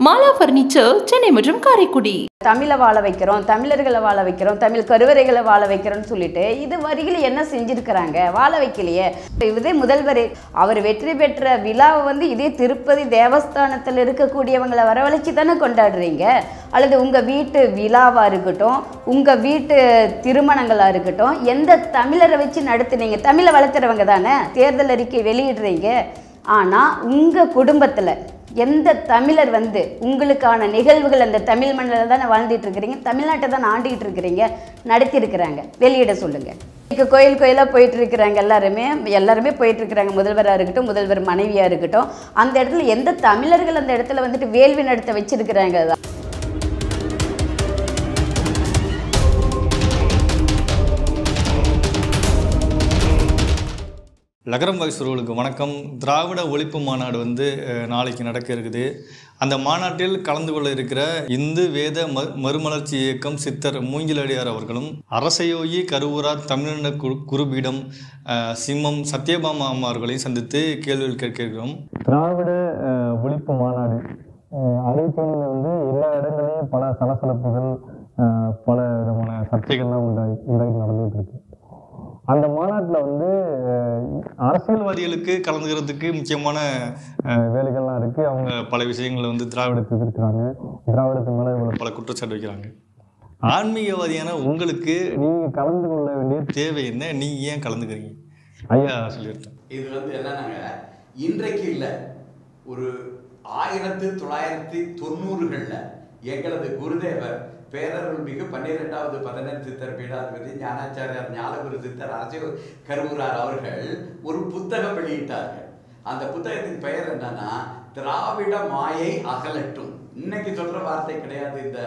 Mala furniture Chennai மற்றும் காரைக்குடி. தமிழை வாழ வைக்கிறோம், தமிழர்களை வாழ வைக்கிறோம், தமிழ் கருவறைகளை வாழ வைக்கிறோம்னு சொல்லிட்டு இது வரிகள் என்ன செஞ்சிருக்கிறாங்க? வாழ வைக்கலையே. இதே முதல்வர் அவர் வெற்றி பெற்ற விழாவை இதே திருப்பதி தேவஸ்தானத்தில் இருக்கக்கூடியவங்களை வரவழைச்சி தானே கொண்டாடுறீங்க. அல்லது உங்கள் வீட்டு விழாவாக இருக்கட்டும், உங்கள் வீட்டு திருமணங்களாக இருக்கட்டும், எந்த தமிழரை வச்சு நடத்துனீங்க? தமிழை வளர்த்துறவங்க தானே தேர்தல் அறிக்கை வெளியிடுறீங்க. ஆனால் உங்கள் குடும்பத்தில் எந்த தமிழர் உங்களுக்கான நிகழ்வுகள் அந்த தமிழ் மண்ணில் தானே வாழ்ந்துட்டு இருக்கிறீங்க, தமிழ்நாட்டை தான் ஆண்டிகிட்டு இருக்கிறீங்க, நடத்தியிருக்கிறாங்க. வெளியிட சொல்லுங்கள். இப்போ கோயில் கோயிலாக போயிட்டு இருக்கிறாங்க, எல்லாருமே போயிட்டு இருக்கிறாங்க. முதல்வராக இருக்கட்டும், முதல்வர் மனைவியாக இருக்கட்டும், அந்த இடத்துல எந்த தமிழர்கள் அந்த இடத்துல வேள்வி நடத்த வச்சிருக்கிறாங்க? லகரம் வாய்ஸ் உறவுகளுக்கு வணக்கம். திராவிட ஒழிப்பு மாநாடு நாளைக்கு நடக்க இருக்குது. அந்த மாநாட்டில் கலந்து கொள்ள இருக்கிற இந்து வேத மறுமலர்ச்சி இயக்கம் சித்தர் மூங்கிலடியார் அவர்களும், அரசயோகி கருவூரார் தமிழின குருபீடம் சிம்மம் சத்யபாமா அம்மா அவர்களையும் சந்தித்து கேள்விகள் கேட்கிறோம். திராவிட ஒழிப்பு மாநாடு அறிவிப்பில் எல்லா இடங்களையும் பல சலசலப்புகள், பல விதமான சர்ச்சைகள்லாம் உண்டாகி நடந்துகிட்டு இருக்கு. அந்த மாநாட்டில் அரசியல்வாதிகளுக்கு கலந்துக்கிறதுக்கு முக்கியமான வேலைகள்லாம் இருக்குது. அவங்க பல விஷயங்களை திராவிடத்தை எதிர்க்கிறாங்க, திராவிடத்து மேலே பல குற்றச்சாட்டு வைக்கிறாங்க. ஆன்மீகவாதியான உங்களுக்கு நீங்கள் கலந்து கொள்ள வேண்டிய தேவை என்ன? நீங்கள் ஏன் கலந்துக்கிறீங்க? ஐயா சொல்லியிருக்கேன். இது என்னன்னாங்க, இன்றைக்கு இல்லை, ஒரு 1990களில் எங்களது குருதேவர் பேரருள்மிகு 12வது 11 சித்தர் பீடாதிபதி ஞானாச்சாரியார் ஞானகுரு சித்தர் அரசு கருவூரார் அவர்கள் ஒரு புத்தகம் வெளியிட்டார்கள். அந்த புத்தகத்தின் பெயர் என்னன்னா, திராவிட மாயை அகலட்டும். இன்னைக்கு சொல்ற வார்த்தை கிடையாது இந்த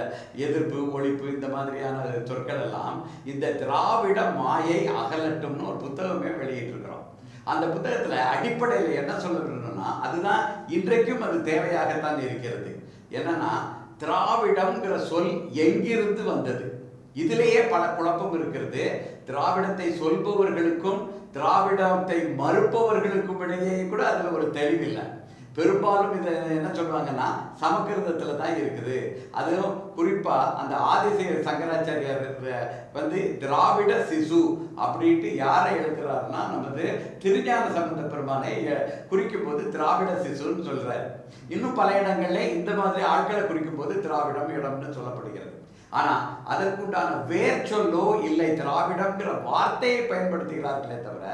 எதிர்ப்பு, ஒழிப்பு, இந்த மாதிரியான சொற்கள் எல்லாம். இந்த திராவிட மாயை அகலட்டும்னு ஒரு புத்தகமே வெளியிட்டிருக்கிறோம். அந்த புத்தகத்துல அடிப்படையில் என்ன சொல்ல வேணும்னா, அதுதான் இன்றைக்கும் அது தேவையாகத்தான் இருக்கிறது. என்னன்னா, திராவிடம்ங்கிற சொல் எங்கிருந்து வந்தது? இதிலேயே பல குழப்பம் இருக்கிறது. திராவிடத்தை சொல்பவர்களுக்கும் திராவிடத்தை மறுப்பவர்களுக்கும் இடையே கூட அதுல ஒரு தெளிவில்லை. பெரும்பாலும் இதை என்ன சொல்லுவாங்கன்னா, சமஸ்கிருதத்துல தான் இருக்குது. அதுவும் குறிப்பா அந்த ஆதிசேய சங்கராச்சாரியார் திராவிட சிசு அப்படின்ட்டு யாரை எழுதுறாருன்னா, நமது திருஞான சம்பந்த பெருமானை குறிக்கும் போது திராவிட சிசுன்னு சொல்றாரு. இன்னும் பல இடங்கள்ல இந்த மாதிரி ஆட்களை குறிக்கும் போது திராவிடம் இடம்னு சொல்லப்படுகிறது. ஆனா அதற்குண்டான வேர் சொல்லோ இல்லை, திராவிடம்ங்கிற வார்த்தையை பயன்படுத்துகிறார்களே தவிர,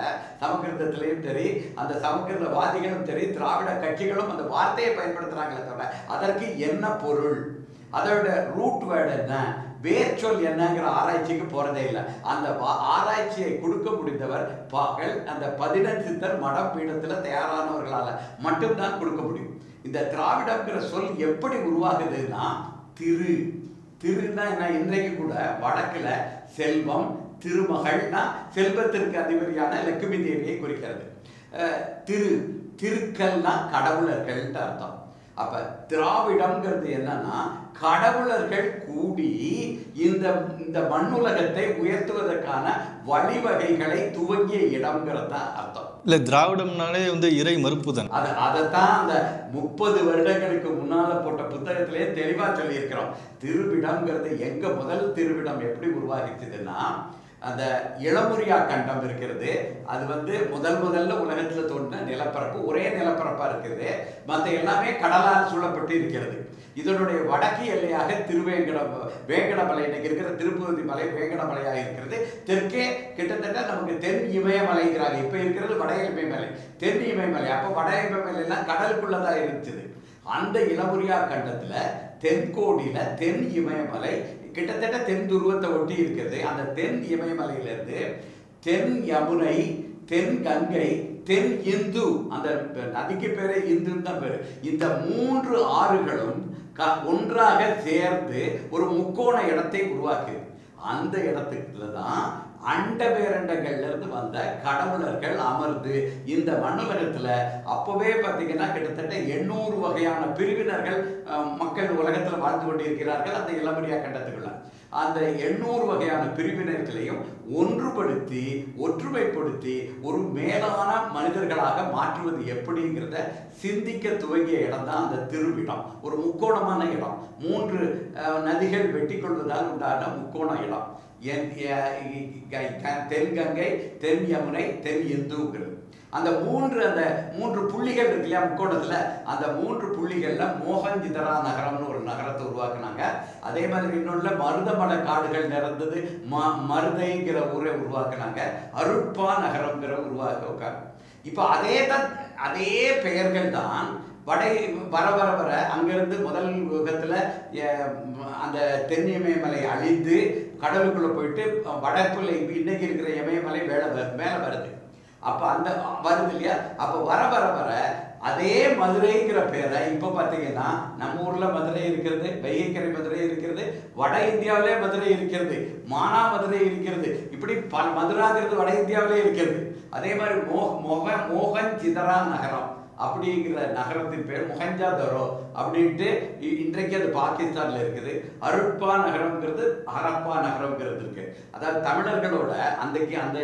சமஸ்கிருதத்திலையும் சரி, அந்த சமஸ்கிருதவாதிகளும் சரி, திராவிட கட்சிகளும் அந்த வார்த்தையை பயன்படுத்துறாங்களே தவிர அதற்கு என்ன பொருள், அதோட ரூட் வேர்டு என்ன, வேர் சொல் என்னங்கிற ஆராய்ச்சிக்கு போறதே இல்லை. அந்த ஆராய்ச்சியை கொடுக்க முடிந்தவர் அந்த 11 சித்தர் மடம் பீடத்துல தயாரானவர்களால மட்டும்தான் கொடுக்க முடியும். இந்த திராவிடம்ங்கிற சொல் எப்படி உருவாகுதுன்னா, திருன்னா என்ன? இன்றைக்கு கூட வடக்குல செல்வம், திருமகள்னா செல்வத்திற்கு அதிபதியான லட்சுமி தேவியை குறிக்கிறது. திருக்கல்னா கடவுளர்கள் அர்த்தம். அப்ப திராவிடம்ங்கிறது என்னன்னா, கடவுளர்கள் கூடி இந்த மண்ணுலகத்தை உயர்த்துவதற்கான வழிவகைகளை துவங்கிய இடம்ங்கிறது அர்த்தம். இல்ல, திராவிடம்னாலே இறை மறுப்பு தான். அதைத்தான் அந்த 30 வருடங்களுக்கு முன்னால போட்ட புத்தகத்திலேயே தெளிவா சொல்லி இருக்கிறோம். திருவிடம்ங்கிறது எங்க முதல் திருவிடம் எப்படி உருவாகிச்சதுன்னா, அந்த இளமுரியா கண்டம் இருக்கிறது. அது முதல்ல உலகத்துல தோன்றின நிலப்பரப்பு, ஒரே நிலப்பரப்பா இருக்கிறது. மற்ற எல்லாமே கடலால் சூழப்பட்டு இருக்கிறது. இதனுடைய வடக்கு எல்லையாக வேங்கடமலை, இன்னைக்கு இருக்கிற திருப்பதி மலை வேங்கடமலையாக இருக்கிறது. தெற்கே கிட்டத்தட்ட நமக்கு தென் இமயமலைங்கிறாங்க. இப்ப இருக்கிறது வட இமயமலை, தென் இமயமலை. அப்ப வட இமயமலை எல்லாம் கடலுக்குள்ளதான் இருந்துச்சு. அந்த இளமுரியா கண்டத்துல தென்கோடியில தென் இமயமலை கிட்டத்தட்ட தென் துருவத்தை ஒட்டி இருக்கிறது. அந்த தென் இமயமலையிலிருந்து தென் யமுனை, தென் கங்கை, தென் இந்து, அந்த நதிக்கு பேரு இந்துன்னு தான் பேரு. இந்த 3 ஆறுகளும் ஒன்றாக சேர்ந்து ஒரு முக்கோண இடத்தை உருவாக்குது. அந்த இடத்துக்குள்ள தான் அண்ட பேரண்டங்கள்ல இருந்து வந்த கடவுளர்கள் அமர்ந்து இந்த மண்ணுலகத்துல அப்பவே பார்த்தீங்கன்னா கிட்டத்தட்ட 800 வகையான பிரிவினர்கள் மக்கள் உலகத்துல வாழ்ந்து கொண்டிருக்கிறார்கள் அந்த இளமரியா கண்டத்துக்குள்ள. அந்த 800 வகையான பிரிவினர்களையும் ஒன்றுபடுத்தி ஒற்றுமைப்படுத்தி ஒரு மேலான மனிதர்களாக மாற்றுவது எப்படிங்கிறத சிந்திக்க துவங்கிய இடம் தான் அந்த திருவிடம். ஒரு முக்கோணமான இடம், 3 நதிகள் வெட்டி கொள்வதால் உண்டான முக்கோண இடம். தென்கங்கை, தென் யமுனை, தென் இந்துங்கிறது. அந்த 3 புள்ளிகள் இருக்கு இல்லையா முக்கோணத்துல, அந்த 3 புள்ளிகள்ல மோகஞ்சிதரா நகரம்னு ஒரு நகரத்தை உருவாக்குனாங்க. அதே மாதிரி இன்னொன்று மருதமலை காடுகள் நிறைந்தது மருதைங்கிற ஊரை உருவாக்குனாங்க. அருட்பா நகரம்ங்கிற உருவாக்க. இப்போ அதே பெயர்கள் தான் வர வர வர அங்கிருந்து முதல் யுகத்துல அந்த தென் இமயமலை அழிந்து கடலுக்குள்ள போயிட்டு வடக்குள்ள இன்னைக்கு இருக்கிற இமயமலை மேல வருது. அப்ப அந்த வருது இல்லையா, அப்ப வர வர வர அதே மதுரைங்கிற பேரை இப்ப பாத்தீங்கன்னா நம்ம ஊர்ல மதுரை இருக்கிறது, வைகைக்கரை மதுரை இருக்கிறது, வட இந்தியாவிலே மதுரை இருக்கிறது, மானா மதுரை இருக்கிறது, இப்படி மதுராங்கிறது வட இந்தியாவிலே இருக்கிறது. அதே மாதிரி மோகஞ்சிதரா நகரம் அப்படிங்கிற நகரத்தின் பேர் மொஹஞ்சதாரோ அப்படின்ட்டு இன்றைக்கு அது பாகிஸ்தான்ல இருக்குது. அருட்பா நகரம்ங்கிறது ஹரப்பா நகரம்ங்கிறது இருக்கு. அதாவது தமிழர்களோட அந்த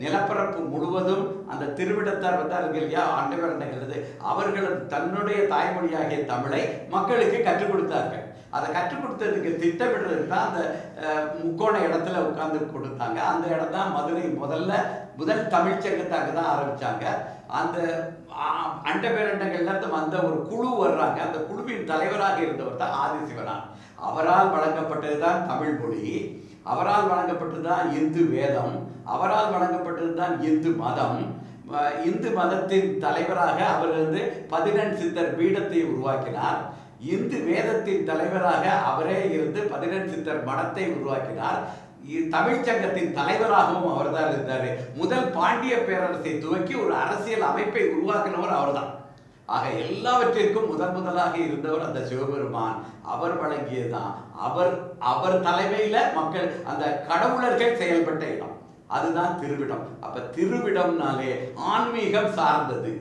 நிலப்பரப்பு முழுவதும் அந்த திருவிடத்தார் வந்தார்கள் இல்லையா, ஆண்டவரண்டைங்கிறது, அவர்கள் தன்னுடைய தாய்மொழியாகிய தமிழை மக்களுக்கு கற்றுக் கொடுத்தார்கள். அதை கற்றுக் கொடுத்ததுக்கு திட்டமிடுறதுக்கு தான் அந்த முக்கோண இடத்துல உட்கார்ந்து கொடுத்தாங்க. அந்த இடம் தான் மதுரை முதல் தமிழ்ச்சங்கத்தாக தான் ஆரம்பிச்சாங்க. அந்த அண்ட பேரண்டங்கள்ல இருந்து வந்த ஒரு குழு வர்றாங்க. அந்த குழுவின் தலைவராக இருந்தவர் தான் ஆதிசிவனார். அவரால் வழங்கப்பட்டதுதான் தமிழ் மொழி, அவரால் வழங்கப்பட்டதுதான் இந்து வேதம், அவரால் வழங்கப்பட்டதுதான் இந்து மதம். இந்து மதத்தின் தலைவராக அவர் 18 சித்தர் பீடத்தை உருவாக்கினார். இந்து வேதத்தின் தலைவராக அவரே இருந்து 18 சித்தர் மடத்தை உருவாக்கினார். தமிழ்ச்சங்கத்தின் தலைவராகவும் அவர் தான் இருந்தார். முதல் பாண்டிய பேரரசை துவக்கி ஒரு அரசியல் அமைப்பை உருவாக்கினவர் அவர் தான். ஆக எல்லாவற்றிற்கும் முதலாக இருந்தவர் அந்த சிவபெருமான். அவர் வழங்கியதுதான், அவர் தலைமையில மக்கள் அந்த கடவுளர்கள் செயல்பட்ட இடம், அதுதான் திருவிடம். அப்ப திருவிடம்னாலே ஆன்மீகம் சார்ந்தது.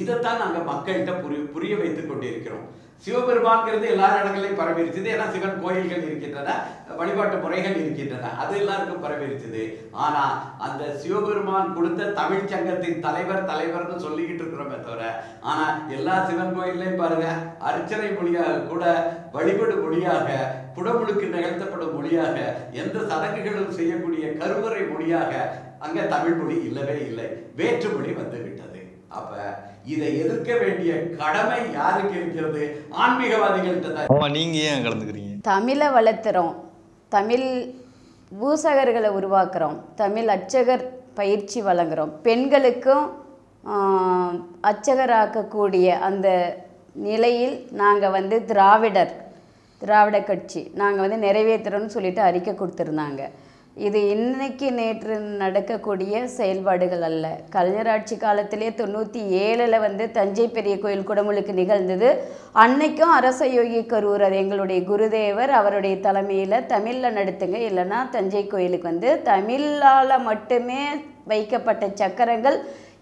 இதைத்தான் நாங்க மக்கள்கிட்ட புரிய வைத்துக் கொண்டிருக்கிறோம். சிவபெருமான்கிறது எல்லா இடங்களையும் பரவிருச்சுது. ஏன்னா சிவன் கோயில்கள் இருக்கின்றன, வழிபாட்டு முறைகள் இருக்கின்றன, அது எல்லாருக்கும் பரவிருச்சுது. ஆனா அந்த சிவபெருமான் கொடுத்த தமிழ்ச்சங்கத்தின் தலைவர்னு சொல்லிக்கிட்டு இருக்கிறோமே தவிர, ஆனா எல்லா சிவன் கோயில்லையும் பாருங்க, அர்ச்சனை மொழியாக கூட, வழிபடு மொழியாக, குடமுழுக்கு நிகழ்த்தப்படும் மொழியாக, எந்த சடங்குகளும் செய்யக்கூடிய கருவறை மொழியாக அங்க தமிழ் மொழி இல்லவே இல்லை, வேற்றுமொழி வந்து விட்டது. அப்ப இதை எதிர்க்க வேண்டிய கடமை யாருக்கு இருக்கிறது? ஆன்மீகவாதிகள்கிட்ட தான். நீங்க ஏன் கலந்துக்கிறீங்க? தமிழை வளர்த்துறோம், தமிழ் பூசகர்களை உருவாக்குறோம், தமிழ் அர்ச்சகர் பயிற்சி வழங்குறோம், பெண்களுக்கும் அர்ச்சகராக்கக்கூடிய அந்த நிலையில் நாங்கள் திராவிட கட்சி நாங்கள் நிறைவேற்றுறோம்னு சொல்லிட்டு அறிக்கை கொடுத்துருந்தாங்க. இது இன்னைக்கு நேற்று நடக்கக்கூடிய செயல்பாடுகள் அல்ல. கலைஞர் ஆட்சி காலத்திலே 97 தஞ்சை பெரிய கோயில் குடமுழுக்கு நிகழ்ந்தது. அன்னைக்கும் அரச யோகி கரூரர் எங்களுடைய குருதேவர் அவருடைய தலைமையில் தமிழில் நடத்துங்க, இல்லைன்னா தஞ்சை கோயிலுக்கு தமிழால் மட்டுமே வைக்கப்பட்ட சக்கரங்கள்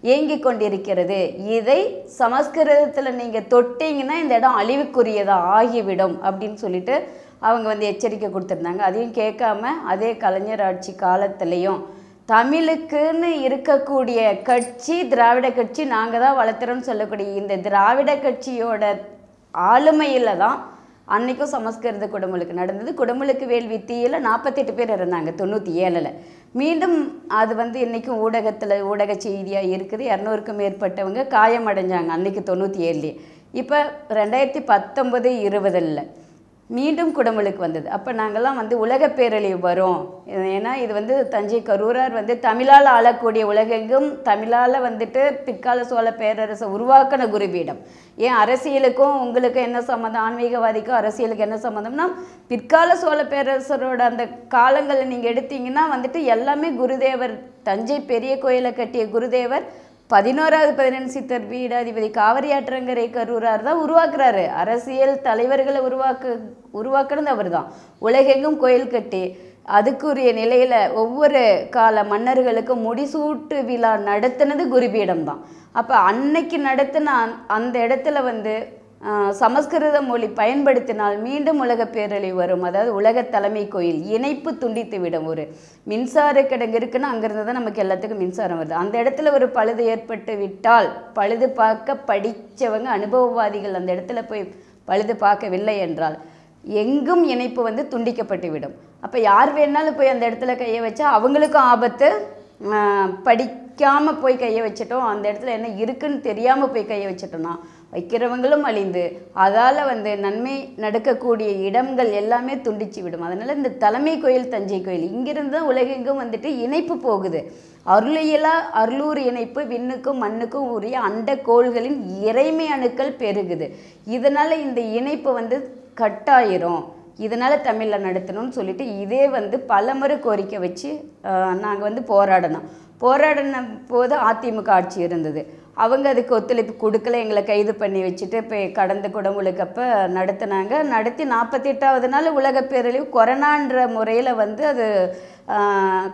இயங்கி கொண்டிருக்கிறது. இதை சமஸ்கிருதத்தில் நீங்கள் தொட்டிங்கன்னா இந்த இடம் அழிவுக்குரியதாக ஆகிவிடும் அப்படின்னு சொல்லிட்டு அவங்க எச்சரிக்கை கொடுத்துருந்தாங்க. அதையும் கேட்காம அதே கலைஞர் ஆட்சி காலத்துலேயும் தமிழுக்குன்னு இருக்கக்கூடிய கட்சி திராவிட கட்சி, நாங்கள் தான் வளர்த்துறோன்னு சொல்லக்கூடிய இந்த திராவிட கட்சியோட ஆளுமையில் தான் அன்றைக்கும் சமஸ்கிருத குடமுழுக்கு நடந்தது. குடமுழுக்கு வேள்வி தீயில் 48 பேர் இருந்தாங்க 97. மீண்டும் அது இன்றைக்கும் ஊடக செய்தியாக இருக்குது. 200க்கும் மேற்பட்டவங்க காயமடைஞ்சாங்க அன்றைக்கி 97. இப்போ 2019-20 மீண்டும் குடமுழுக்கு வந்தது. அப்போ நாங்கள்லாம் உலக பேரழிவு வரும். ஏன்னா இது தஞ்சை கரூரார் தமிழால் ஆளக்கூடிய உலகெங்கும் தமிழால் பிற்கால சோழ பேரரசை உருவாக்கின குருபீடம். ஏன் அரசியலுக்கும் உங்களுக்கும் என்ன சம்மந்தம், ஆன்மீகவாதிக்கும் அரசியலுக்கு என்ன சம்மந்தம்னா, பிற்கால சோழ பேரரசரோட அந்த காலங்களை நீங்கள் எடுத்தீங்கன்னா எல்லாமே குருதேவர், தஞ்சை பெரிய கோயிலை கட்டிய குருதேவர் 11வது 15 சித்தர் பீடாதிபதி காவிரியாற்றங்கரை கரூரார் தான் உருவாக்குறாரு. அரசியல் தலைவர்களை உருவாக்குறது அவர் தான். உலகெங்கும் கோயில் கட்டி அதுக்குரிய நிலையில் ஒவ்வொரு கால மன்னர்களுக்கும் முடிசூட்டு விழா நடத்தினது குருபீடம் தான். அப்போ அன்னைக்கு நடத்தின அந்த இடத்துல வந்து சமஸ்கிருத மொழி பயன்படுத்தினால் மீண்டும் உலக பேரழிவு வரும். அதாவது உலக தலைமை கோயில் இணைப்பு துண்டித்து விடும். ஒரு மின்சார கிடங்கு இருக்குன்னா அங்கேருந்து தான் நமக்கு எல்லாத்துக்கும் மின்சாரம் வருது. அந்த இடத்துல ஒரு பழுது ஏற்பட்டு விட்டால் பழுது பார்க்க படித்தவங்க அனுபவவாதிகள் அந்த இடத்துல போய் பழுது பார்க்கவில்லை என்றால் எங்கும் இணைப்பு வந்து துண்டிக்கப்பட்டு விடும். அப்போ யார் வேணாலும் போய் அந்த இடத்துல கையை வச்சா அவங்களுக்கும் ஆபத்து. படிக்காமல் போய் கையை வச்சிட்டோம், அந்த இடத்துல என்ன இருக்குன்னு தெரியாமல் போய் கையை வச்சிட்டோம்னா வைக்கிறவங்களும் அழிந்து அதால் வந்து நன்மை நடக்கக்கூடிய இடங்கள் எல்லாமே துண்டிச்சு விடும். அதனால் இந்த தலைமை கோயில் தஞ்சை கோயில் இங்கிருந்து தான் உலகெங்கும் வந்துட்டு இணைப்பு போகுது. அருளியலா அருளூர் இணைப்பு விண்ணுக்கும் மண்ணுக்கும் உரிய அண்ட கோள்களின் இறைமை அணுக்கள் பெருகுது. இதனால் இந்த இணைப்பு வந்து கட்டாயிரும். இதனால் தமிழில் நடத்தணும்னு சொல்லிட்டு இதே வந்து பலமுறை கோரிக்கை வச்சு நாங்கள் வந்து போராடின போது அதிமுக ஆட்சி இருந்தது. அவங்க அதுக்கு ஒத்துழைப்பு கொடுக்கல, எங்களை கைது பண்ணி வச்சுட்டு இப்போ கடந்த குடமுழுக்கப்போ நடத்தினாங்க. நடத்தி 48வது நாள் உலக பேரழிவு கொரோனான்ற முறையில் வந்து அது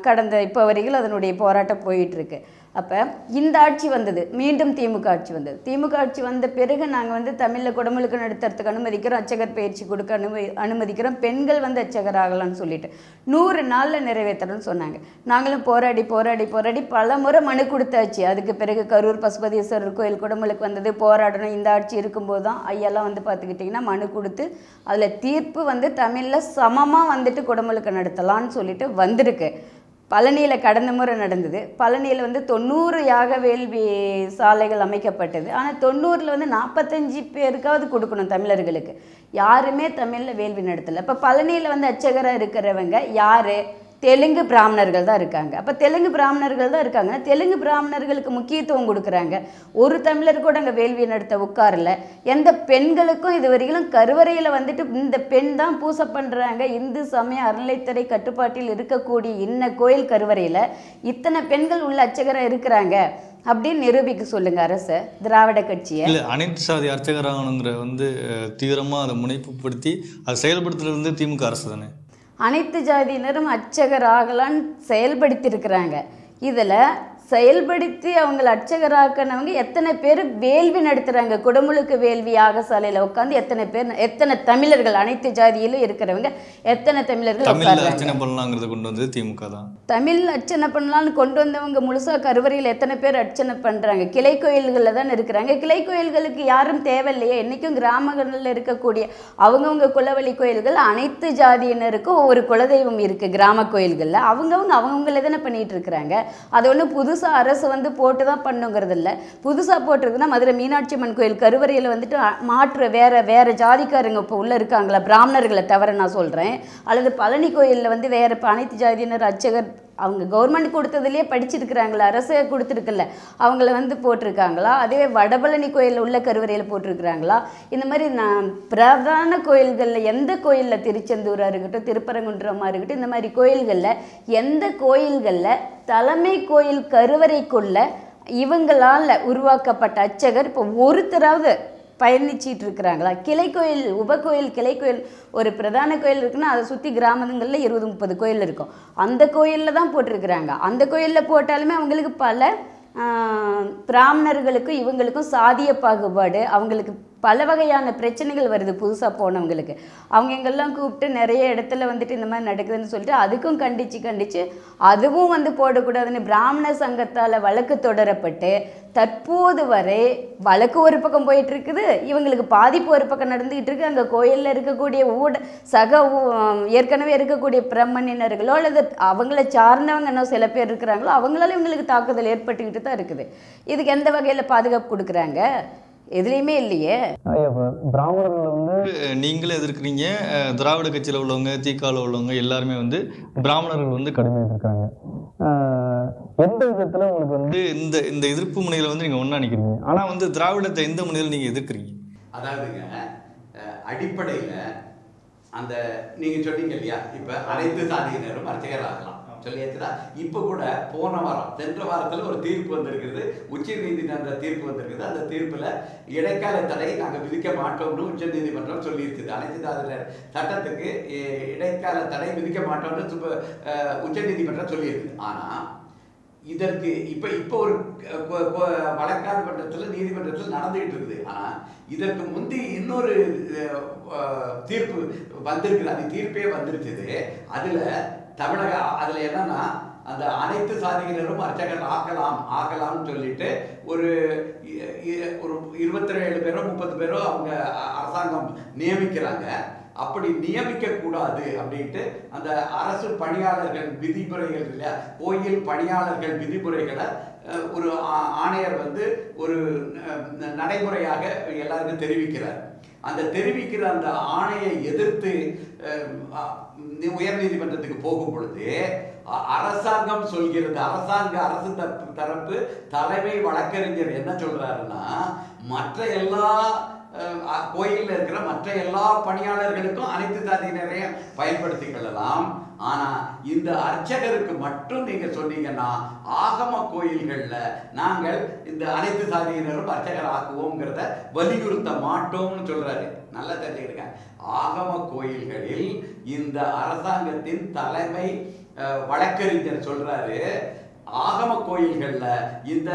கடந்த இப்போ வரைக்கும் அதனுடைய போராட்டம் போயிட்டுருக்கு. அப்போ இந்த ஆட்சி வந்தது, மீண்டும் திமுக ஆட்சி வந்தது. திமுக ஆட்சி வந்த பிறகு நாங்கள் வந்து தமிழில் குடமுழுக்கு நடத்துறதுக்கு அனுமதிக்கிறோம், அர்ச்சகர் பயிற்சி கொடுக்க அனுமதிக்கிறோம், பெண்கள் வந்து அர்ச்சகர் ஆகலாம்னு சொல்லிட்டு 100 நாளில் நிறைவேற்றணும்னு சொன்னாங்க. நாங்களும் போராடி பல முறை மனு கொடுத்தாச்சு. அதுக்கு பிறகு கரூர் பசுபதீஸ்வரர் கோயில் குடமுழுக்கு வந்தது, போராடணும். இந்த ஆட்சி இருக்கும்போது தான் ஐயெல்லாம் வந்து பார்த்துக்கிட்டிங்கன்னா மனு கொடுத்து அதில் தீர்ப்பு வந்து தமிழில் சமமாக வந்துட்டு குடமுழுக்கு நடத்தலான்னு சொல்லிட்டு வந்திருக்கு. பழனியில் கடந்த முறை நடந்தது. பழனியில் வந்து 90 யாக வேள்வி சாலைகள் அமைக்கப்பட்டது. ஆனால் 90ல் வந்து 45 பேருக்காவது கொடுக்கணும் தமிழர்களுக்கு. யாருமே தமிழில் வேள்வி நடத்தலை. இப்போ பழனியில் வந்து அர்ச்சகராக இருக்கிறவங்க யார்? தெலுங்கு பிராமணர்கள் தான் இருக்காங்க. அப்போ தெலுங்கு பிராமணர்கள் தான் இருக்காங்க. தெலுங்கு பிராமணர்களுக்கு முக்கியத்துவம் கொடுக்குறாங்க. ஒரு தமிழர் கூட அங்கே வேள்வி நடத்த உட்காரல. எந்த பெண்களுக்கும் இது வரைக்கும் கருவறையில் வந்துட்டு இந்த பெண் தான் பூசை பண்ணுறாங்க. இந்து சமய அறநிலைத்துறை கட்டுப்பாட்டில் இருக்கக்கூடிய இன்ன கோயில் கருவறையில் இத்தனை பெண்கள் உள்ள அர்ச்சகராக இருக்கிறாங்க அப்படின்னு நிரூபிக்க சொல்லுங்க அரசு, திராவிட கட்சியை. இல்லை, அனைத்து சாதி அர்ச்சகராகணுங்கிற வந்து தீவிரமாக அதை முனைப்புப்படுத்தி அதை செயல்படுத்துறது வந்து திமுக அரசு தானே. அனைத்து ஜாதியினரும் அர்ச்சகர் ஆகலான்னு செயல்படுத்தியிருக்கிறாங்க. இதில் செயல்படுத்தி அவங்களை அர்ச்சகராக்கினவங்க எத்தனை பேர் வேள்வி நடத்துகிறாங்க? குடமுழுக்கு வேள்வி யாகசாலையில் உட்காந்து எத்தனை தமிழர்கள், அனைத்து ஜாதியிலும் இருக்கிறவங்க எத்தனை தமிழர்கள் அர்ச்சனை பண்ணலாங்கிறத கொண்டு வந்து திமுக தான். தமிழ் அர்ச்சனை பண்ணலான்னு கொண்டு வந்தவங்க முழுசாக கருவறையில் எத்தனை பேர் அர்ச்சனை பண்ணுறாங்க? கிளை கோயில்களில் தான் இருக்கிறாங்க. கிளை கோயில்களுக்கு யாரும் தேவையில்லையே. என்றைக்கும் கிராமங்களில் இருக்கக்கூடிய அவங்கவுங்க குலவழி கோயில்கள் அனைத்து ஜாதியினருக்கும் ஒவ்வொரு குலதெய்வம் இருக்குது. கிராம கோயில்களில் அவங்கவுங்கள தானே பண்ணிகிட்டு இருக்கிறாங்க. அது ஒன்றும் புதுசாக அரசு வந்து போட்டு தான் பண்ணுங்கிறது இல்லை. புதுசாக போட்டிருக்குன்னா மதுரை மீனாட்சி அம்மன் கோயில் கருவறையில் வந்துட்டு மாற்று வேறு ஜாதிக்காரங்க இப்போ உள்ளே இருக்காங்களா, பிராமணர்களை தவிர நான் சொல்கிறேன். அல்லது பழனி கோயிலில் வந்து வேறு அனைத்து ஜாதியினர் அர்ச்சகர் அவங்க கவர்மெண்ட் கொடுத்ததுலேயே படிச்சிருக்கிறாங்களா, அரசு கொடுத்துருக்குல்ல, அவங்கள வந்து போட்டிருக்காங்களா? அதுவே வடபழனி கோயிலில் உள்ள கருவறையில் போட்டிருக்கிறாங்களா? இந்த மாதிரி பிரதான கோயில்களில் எந்த கோயிலில், திருச்செந்தூராக இருக்கட்டும், திருப்பரங்குன்றமாக இருக்கட்டும், இந்த மாதிரி கோயில்களில் எந்த கோயில்களில் தலைமை கோயில் கருவறைக்குள்ள இவங்களால் உருவாக்கப்பட்ட அர்ச்சகர் இப்போ ஒருத்தராவது பயணிச்சிட்டு இருக்கிறாங்களா? கிளை கோயில், உபகோயில், கிளை கோயில், ஒரு பிரதான கோயில் இருக்குன்னா அதை சுற்றி கிராமங்களில் 20-30 கோயில் இருக்கும். அந்த கோயிலில் தான் போட்டிருக்கிறாங்க. அந்த கோயிலில் போட்டாலுமே அவங்களுக்கு பல பிராமணர்களுக்கும் இவங்களுக்கும் சாதிய பாகுபாடு, அவங்களுக்கு பல வகையான பிரச்சனைகள் வருது. புதுசாக போனவங்களுக்கு அவங்க எங்கெல்லாம் கூப்பிட்டு நிறைய இடத்துல வந்துட்டு இந்த மாதிரி நடக்குதுன்னு சொல்லிட்டு அதுக்கும் கண்டித்து அதுவும் வந்து போடக்கூடாதுன்னு பிராமண சங்கத்தால் வழக்கு தொடரப்பட்டு தற்போது வரை வழக்கு ஒரு பக்கம் போயிட்டு இருக்குது, இவங்களுக்கு பாதிப்பு ஒரு பக்கம் நடந்துகிட்டு இருக்கு. அங்கே கோயிலில் இருக்கக்கூடிய ஏற்கனவே இருக்கக்கூடிய பிரம்மணினர்களோ அல்லது அவங்கள சார்ந்தவங்க இன்னும் சில பேர் இருக்கிறாங்களோ அவங்களால இவங்களுக்கு தாக்குதல் ஏற்பட்டுக்கிட்டு தான் இருக்குது. இதுக்கு எந்த வகையில் பாதுகாப்பு கொடுக்குறாங்க? எதுலேயுமே இல்லையே. பிராமணர்கள் வந்து நீங்களே எதிர்க்கிறீங்க, திராவிட கட்சியில் உள்ளவங்க, திகால உள்ளவங்க எல்லாருமே வந்து பிராமணர்கள் வந்து கடுமையாக எதிர்க்கிறாங்க. எந்த விதத்தில் உங்களுக்கு வந்து இந்த இந்த எதிர்ப்பு முனையில் வந்து நீங்கள் ஒன்றா நிற்கிறீங்க, ஆனால் வந்து திராவிடத்தை எந்த முனையில் நீங்கள் எதிர்க்கிறீங்க? அதாவதுங்க, அடிப்படையில் அந்த நீங்கள் சொன்னீங்க இல்லையா, இப்போ அனைத்து சாதியினரும் அர்ச்சகர் ஆகலாம். சொல்லியாச்சுன்னா. இப்போ கூட போன வாரம் சென்ற வாரத்தில் ஒரு தீர்ப்பு வந்திருக்கிறது, உச்ச நீதிமன்ற தீர்ப்பு வந்திருக்குது. அந்த தீர்ப்பில் இடைக்கால தடை நாங்கள் விதிக்க மாட்டோம்னு உச்ச நீதிமன்றம் சொல்லியிருக்குது. அனைத்து சாதியினர் சட்டத்துக்கு இடைக்கால தடை விதிக்க மாட்டோம்னு உச்ச நீதிமன்றம் சொல்லியிருக்குது. ஆனால் இதற்கு இப்போ ஒரு வழக்காடு மன்றத்தில் நீதிமன்றத்தில் நடந்துகிட்டு இருக்குது. ஆனால் இதற்கு முந்தி இன்னொரு தீர்ப்பு வந்திருக்குது. அது தீர்ப்பே வந்துருச்சுது. அதில் என்னன்னா, அந்த அனைத்து சாதியினரும் அர்ச்சகர் ஆகலாம்னு சொல்லிட்டு ஒரு 27 பேரோ 30 பேரோ அவங்க அரசாங்கம் நியமிக்கிறாங்க. அப்படி நியமிக்க கூடாது அப்படின்ட்டு அந்த அரசு பணியாளர்கள் விதிமுறைகள் இல்லையா, கோயில் பணியாளர்கள் விதிமுறைகளை ஒரு ஆணையர் ஒரு நடைமுறையாக எல்லாருக்கும் தெரிவிக்கிறார். அந்த தெரிவிக்கிற அந்த ஆணையை எதிர்த்து உயர் நீதிமன்றத்துக்கு போகும் பொழுது அரசாங்கம் சொல்கிறது, அரசு தரப்பு தலைமை வழக்கறிஞர் என்ன சொல்றாருன்னா, மற்ற எல்லா கோயிலில் இருக்கிற மற்ற எல்லா பணியாளர்களுக்கும் அனைத்து சாதியினரையும் பயன்படுத்திக் கொள்ளலாம். ஆனால் இந்த அர்ச்சகருக்கு மட்டும் நீங்கள் சொன்னீங்கன்னா ஆகம கோயில்களில் நாங்கள் இந்த அனைத்து சாதியினரும் அர்ச்சகர் ஆக்குவோங்கிறத வலியுறுத்த மாட்டோம்னு சொல்றாரு. நல்லா தெரிஞ்சுக்கிடுங்க. ஆகம கோயில்களில் இந்த அரசாங்கத்தின் தலைமை வழக்கறிஞர் சொல்றாரு, ஆகம கோயில்களில் இந்த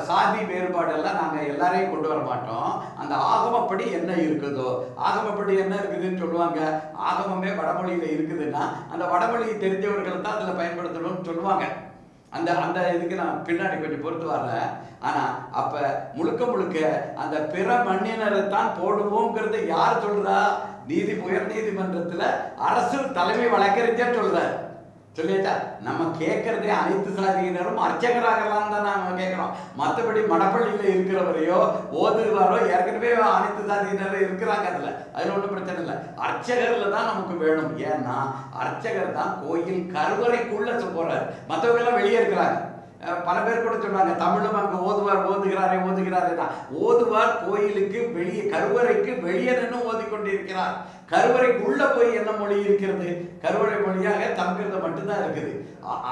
சாதி வேறுபாடெல்லாம் நாங்கள் எல்லாரையும் கொண்டு வர மாட்டோம். அந்த ஆகமப்படி என்ன இருக்குதோ, ஆகமப்படி என்ன இருக்குதுன்னு சொல்லுவாங்க. ஆகமமே வடமொழியில் இருக்குதுன்னா அந்த வடமொழி தெரிஞ்சவர்களை தான் அதில் பயன்படுத்தணும்னு சொல்லுவாங்க. அந்த இதுக்கு நான் பின்னாடி கொஞ்சம் பொறுத்து வர்றேன். ஆனால் அப்போ முழுக்க அந்த பிற மண்ணினரை தான் போடுவோங்கிறது யார் சொல்றா? உயர் நீதிமன்றத்தில் அரசு தலைமை வழக்கறிஞர் சொல்றாரு. சொல்லியாச்சா? நம்ம கேட்கறதே அனைத்து சாதியினரும் அர்ச்சகராகலாம் தான் நாம கேட்கிறோம். மற்றபடி மடப்பள்ளியில் இருக்கிறவரையோ ஓதுவாரோ ஏற்கனவே அனைத்து சாதியினரும் இருக்கிறாங்க. அதுல ஒன்றும் பிரச்சனை இல்லை. அர்ச்சகர்ல தான் நமக்கு வேணும். ஏன்னா அர்ச்சகர் தான் கோயில் கருவறைக்குள்ள போறாரு, மற்றவங்க எல்லாம் வெளியே இருக்கிறாங்க. பல பேர் கூட சொல்றாங்க, தமிழும் அங்கே ஓதுகிறாரே தான். ஓதுவார் கோயிலுக்கு வெளியே, கருவறைக்கு வெளியே நின்று ஓதிக்கொண்டிருக்கிறார். கருவறைக்கு உள்ள போய் என்ன மொழி இருக்கிறது? கருவறை மொழியாக சமஸ்கிருதம் மட்டும்தான் இருக்குது.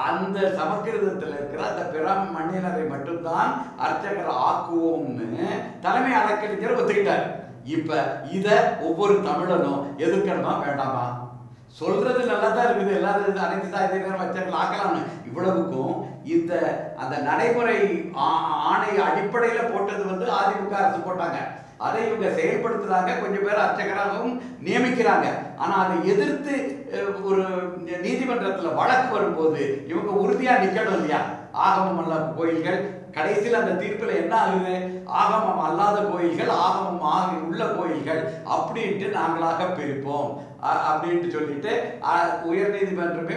அந்த சமஸ்கிருதத்தில் இருக்கிற அந்த பிற மண்ணினரை மட்டும்தான் அர்ச்சகர் ஆக்குவோம்னு தலைமை வழக்கறிஞர் ஒத்துக்கிட்டார். இப்ப இத ஒவ்வொரு தமிழனும் எதிர்க்கணுமா வேண்டாமா? சொல்றது நல்லா தான் இருக்குது, எல்லாரும் அனைத்து சாதியினரும் அர்ச்சகர்கள் ஆக்கலாம்னு. இவ்வளவுக்கும் அந்த நடைமுறை ஆணை அடிப்படையில் போட்டது அதிமுக அரசு போட்டாங்க. அதை இவங்க செயல்படுத்துறாங்க. கொஞ்சம் பேர் அர்ச்சகராகவும் நியமிக்கிறாங்க. ஆனா அதை எதிர்த்து ஒரு நீதிமன்றத்தில் வழக்கு வரும்போது இவங்க உறுதியா நிக்கணும் இல்லையா? ஆகமம் அல்ல கோயில்கள், கடைசியில் அந்த தீர்ப்பில் என்ன ஆகுது? ஆகமம் அல்லாத கோயில்கள், ஆகமம் உள்ள கோயில்கள் அப்படின்ட்டு நாங்களாக பிரிப்போம் அப்படின்ட்டு சொல்லிட்டு உயர் நீதிமன்றமே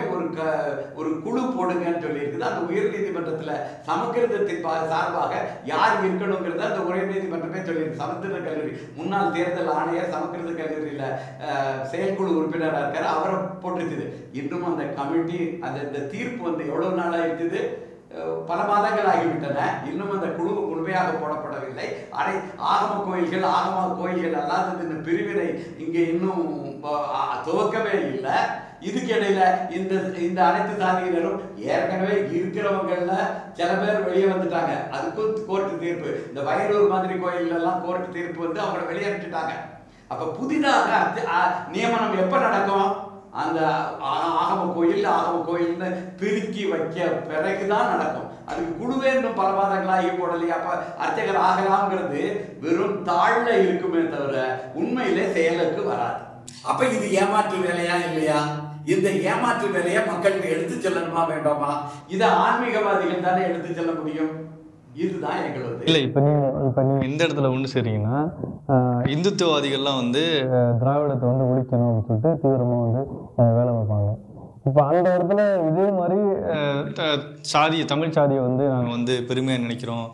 ஒரு குழு போடுங்கன்னு சொல்லியிருக்குது. அந்த உயர் நீதிமன்றத்தில் சமஸ்கிருதத்தின் சார்பாக யார் இருக்கணுங்கிறத அந்த உயர் நீதிமன்றமே சொல்லியிருக்கு. சமஸ்கிருத கல்லூரி முன்னாள் தேர்தல் ஆணையர் சமஸ்கிருத கல்லூரியில் செயற்குழு உறுப்பினராக இருக்கார், அவரை போட்டுருக்குது. இன்னும் அந்த கமிட்டி இந்த தீர்ப்பு எவ்வளவு நாளாக இருக்குது? பல மாதங்கள் ஆகிவிட்டன. இன்னும் அந்த குழு முழுமையாக போடப்படவில்லை. ஆகம கோயில்கள் அல்லாதது பிரிவினை இங்கே இன்னும் துவக்கவே இல்லை. இதுக்கு இடையில இந்த அனைத்து சாதியினரும் ஏற்கனவே இருக்கிறவங்கள்ல சில பேர் வெளியே வந்துட்டாங்க. அதுக்கும் கோர்ட்டு தீர்ப்பு, இந்த வயலூர் மாதிரி கோயில் எல்லாம் கோர்ட்டு தீர்ப்பு அவங்களை வெளியே அனுப்பிச்சுட்டாங்க. அப்ப புதிதாக நியமனம் எப்ப நடக்கும்? அந்த ஆகம கோயில்னு பிரிக்கி வைக்க பிறகுதான் நடக்கும். அதுக்கு குழுவே இன்னும் பல மாதங்களாகி போடலையா? அப்ப அர்ச்சகர் ஆகலாம்ங்கிறது வெறும் தாழ்ல இருக்குமே தவிர உண்மையிலே செயலுக்கு வராது. அப்ப இது ஏமாற்று வேலையா இல்லையா? இந்த ஏமாற்று வேலையை மக்களுக்கு எடுத்து செல்லணுமா வேண்டாமா? இதை ஆன்மீகவாதிகள் தானே எடுத்து செல்ல முடியும். இதுதான் எங்களது இல்லை. இப்போ நீங்கள் இந்த இடத்துல ஒன்று சரிங்கன்னா, இந்துத்துவவாதிகள்லாம் திராவிடத்தை ஒழிக்கணும் அப்படின்னு சொல்லிட்டு தீவிரமாக வேலை பார்ப்பாங்க. இப்போ அந்த இடத்துல இதே மாதிரி தமிழ் சாதியை நாங்கள் பெருமையாக நினைக்கிறோம்,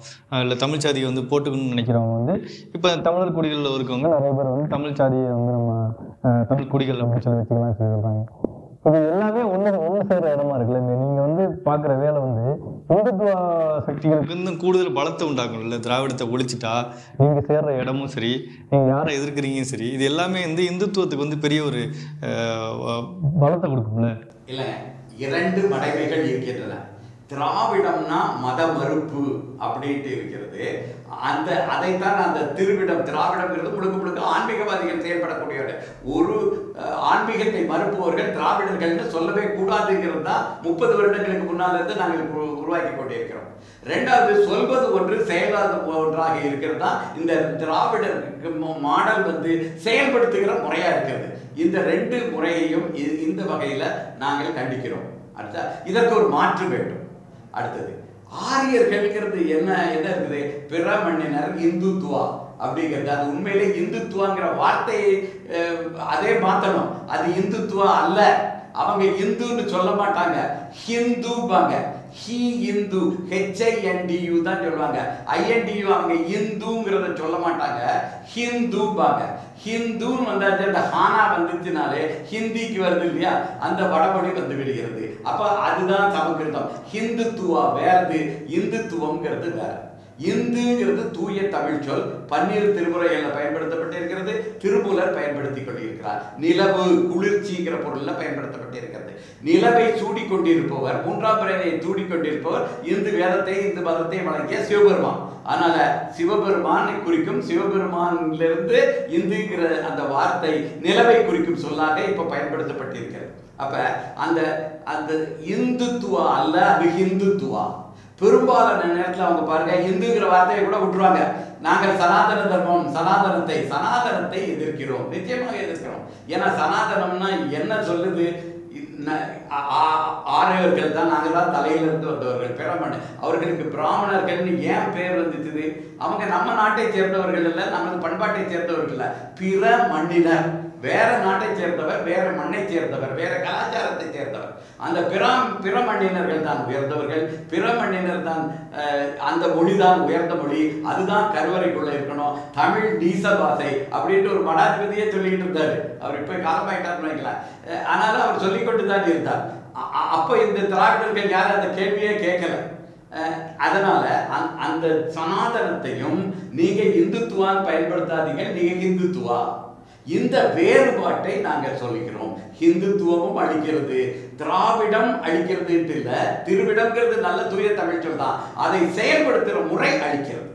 இல்லை தமிழ் சாதியை போட்டுக்கணும்னு நினைக்கிறவங்க இப்போ தமிழர் குடிகளில் இருக்கவங்க நிறைய பேர் தமிழ் சாதியை நம்ம தமிழ் குடிகள் அப்படின்னு சொல்லி வச்சுக்கலாம் சொல்கிறாங்க. இது எல்லாமே ஒன்று சேர்ற இடமா இருக்குல்ல. நீங்கள் பார்க்குற வேலை இந்துத்துவ சக்திகளுக்கு இன்னும் கூடுதல் பலத்தை உண்டாக்கும் இல்லை? திராவிடத்தை ஒழிச்சிட்டா நீங்கள் சேர்ற இடமும் சரி, நீங்கள் யாரை எதிர்க்கிறீங்க சரி, இது எல்லாமே இந்துத்துவத்துக்கு பெரிய ஒரு பலத்தை கொடுக்கும்ல. இல்லைங்க, இரண்டு மடைமைகள் இருக்கின்றன. திராவிடம்னா மத மறுப்பு அப்படின்ட்டு இருக்கிறது. அதைத்தான் அந்த திருவிடம் திராவிடம்ங்கிறது முழுக்க முழுக்க ஆன்மீகவாதிகள் செயல்படக்கூடிய ஒரு ஆன்மீகத்தை மறுப்பவர்கள் திராவிடர்கள்னு சொல்லவே கூடாதுங்கிறது தான் 30 வருடங்களுக்கு முன்னால் இருந்து நாங்கள் உருவாக்கி கொண்டிருக்கிறோம். ரெண்டாவது, சொல்வது ஒன்று செயலாத ஒன்றாக இருக்கிறது தான் இந்த திராவிடர் மாடல் செயல்படுத்துகிற முறையா இருக்கிறது. இந்த ரெண்டு முறையையும் இந்த வகையில நாங்கள் கண்டிக்கிறோம். அடுத்த இதற்கு ஒரு மாற்று வேண்டும். அடுத்தது, ஆரியர்கள்ங்கிறது என்ன இருக்குது? பிற மண்ணினர் இந்துத்துவா அப்படிங்கிறது. அது உண்மையிலே இந்துத்துவாங்கிற வார்த்தையை அதே மாத்தணும். அது இந்துத்துவா அல்ல. அவங்க இந்துன்னு சொல்ல மாட்டாங்க, ஹிந்துபாங்க. ஹி இந்து, HINDU தான் சொல்லுவாங்க. INDU அவங்க இந்துங்கிறத சொல்ல மாட்டாங்க, ஹிந்துபாங்க. ஹிந்துன்னு வந்தாச்சு, அந்த ஹானா வந்துச்சுனாலே ஹிந்திக்கு வருது இல்லையா, அந்த வடமொழி வந்து விடுகிறது. அப்ப அதுதான் சமஸ்கிருதம். ஹிந்துத்துவா வேறது, இந்துத்துவம்ங்கிறது வேற. இந்துங்கிறது தூய தமிழ் சொல். 12 திருமுறைகள்ல பயன்படுத்தப்பட்டிருக்கிறது. திருமூலர் பயன்படுத்திக் கொண்டிருக்கிறார். நிலவு, குளிர்ச்சிங்கிற பொருள்ல பயன்படுத்தப்பட்டிருக்கிறது. நிலவை சூடிக்கொண்டிருப்பவர், 3ஆம் பிறையை சூடிக்கொண்டிருப்பவர் இந்து வேதத்தை, இந்து மதத்தை வழங்கிய சிவபெருமான். அதனால சிவபெருமானை குறிக்கும், சிவபெருமானிலிருந்து இந்துங்கிற அந்த வார்த்தை நிலவை குறிக்கும் சொல்லாக இப்ப பயன்படுத்தப்பட்டிருக்கிறது. அப்ப அந்த அந்த இந்துத்துவா அல்ல, அது ஹிந்துத்துவா. பெரும்பாலான நேரத்தில் அவங்க பாருங்க, இந்துங்கிற வார்த்தையை கூட விட்டுருவாங்க. நாங்கள் சனாதன தர்மம், சனாதனத்தை எதிர்க்கிறோம், நிச்சயமாக எதிர்க்கிறோம். ஏன்னா சனாதனம்னா என்ன சொல்லுது? ஆரியர்கள் தான், நாங்கள் தான் தலையிலிருந்து வந்தவர்கள், பிறமண். அவர்களுக்கு பிராமணர்கள்னு ஏன் பேர் வந்துச்சு? அவங்க நம்ம நாட்டை சேர்ந்தவர்கள் இல்லை, நமது பண்பாட்டை சேர்ந்தவர்கள் இல்லை, பிற மண்ணினர். வேற நாட்டை சேர்ந்தவர், வேற மண்ணை சேர்ந்தவர், வேற கலாச்சாரத்தை சேர்ந்தவர். அந்த பிற மண்ணினர்கள் தான் உயர்ந்தவர்கள். பிற மண்ணினர் தான், அந்த மொழிதான் உயர்ந்த மொழி, அதுதான் கருவறைக்குள்ள இருக்கணும். தமிழ் நீச பாஷை அப்படின்ட்டு ஒரு மடாதிபதியே சொல்லிக்கிட்டு இருந்தாரு. அவர் இப்ப காலமாயிட்டார்னு வைக்கலாம். ஆனாலும் அவர் சொல்லிக்கொண்டு தான் இருந்தார். அப்ப இந்த திராவிடர்கள் யாரும் அந்த கேள்வியே கேட்கல. அதனால அந்த சனாதனத்தையும் நீங்க இந்துத்துவான்னு பயன்படுத்தாதீங்க, நீங்க இந்துத்துவா. இந்த வேறுபாட்டை நாங்கள் சொல்லிக்கிறோம். ஹிந்துத்துவமும் அழிக்கிறது, திராவிடம் அழிக்கிறது இல்ல. திருவிடம்ங்கிறது நல்ல தூய தமிழ் சொல் தான். அதை செயல்படுத்துகிற முறை அழிக்கிறது.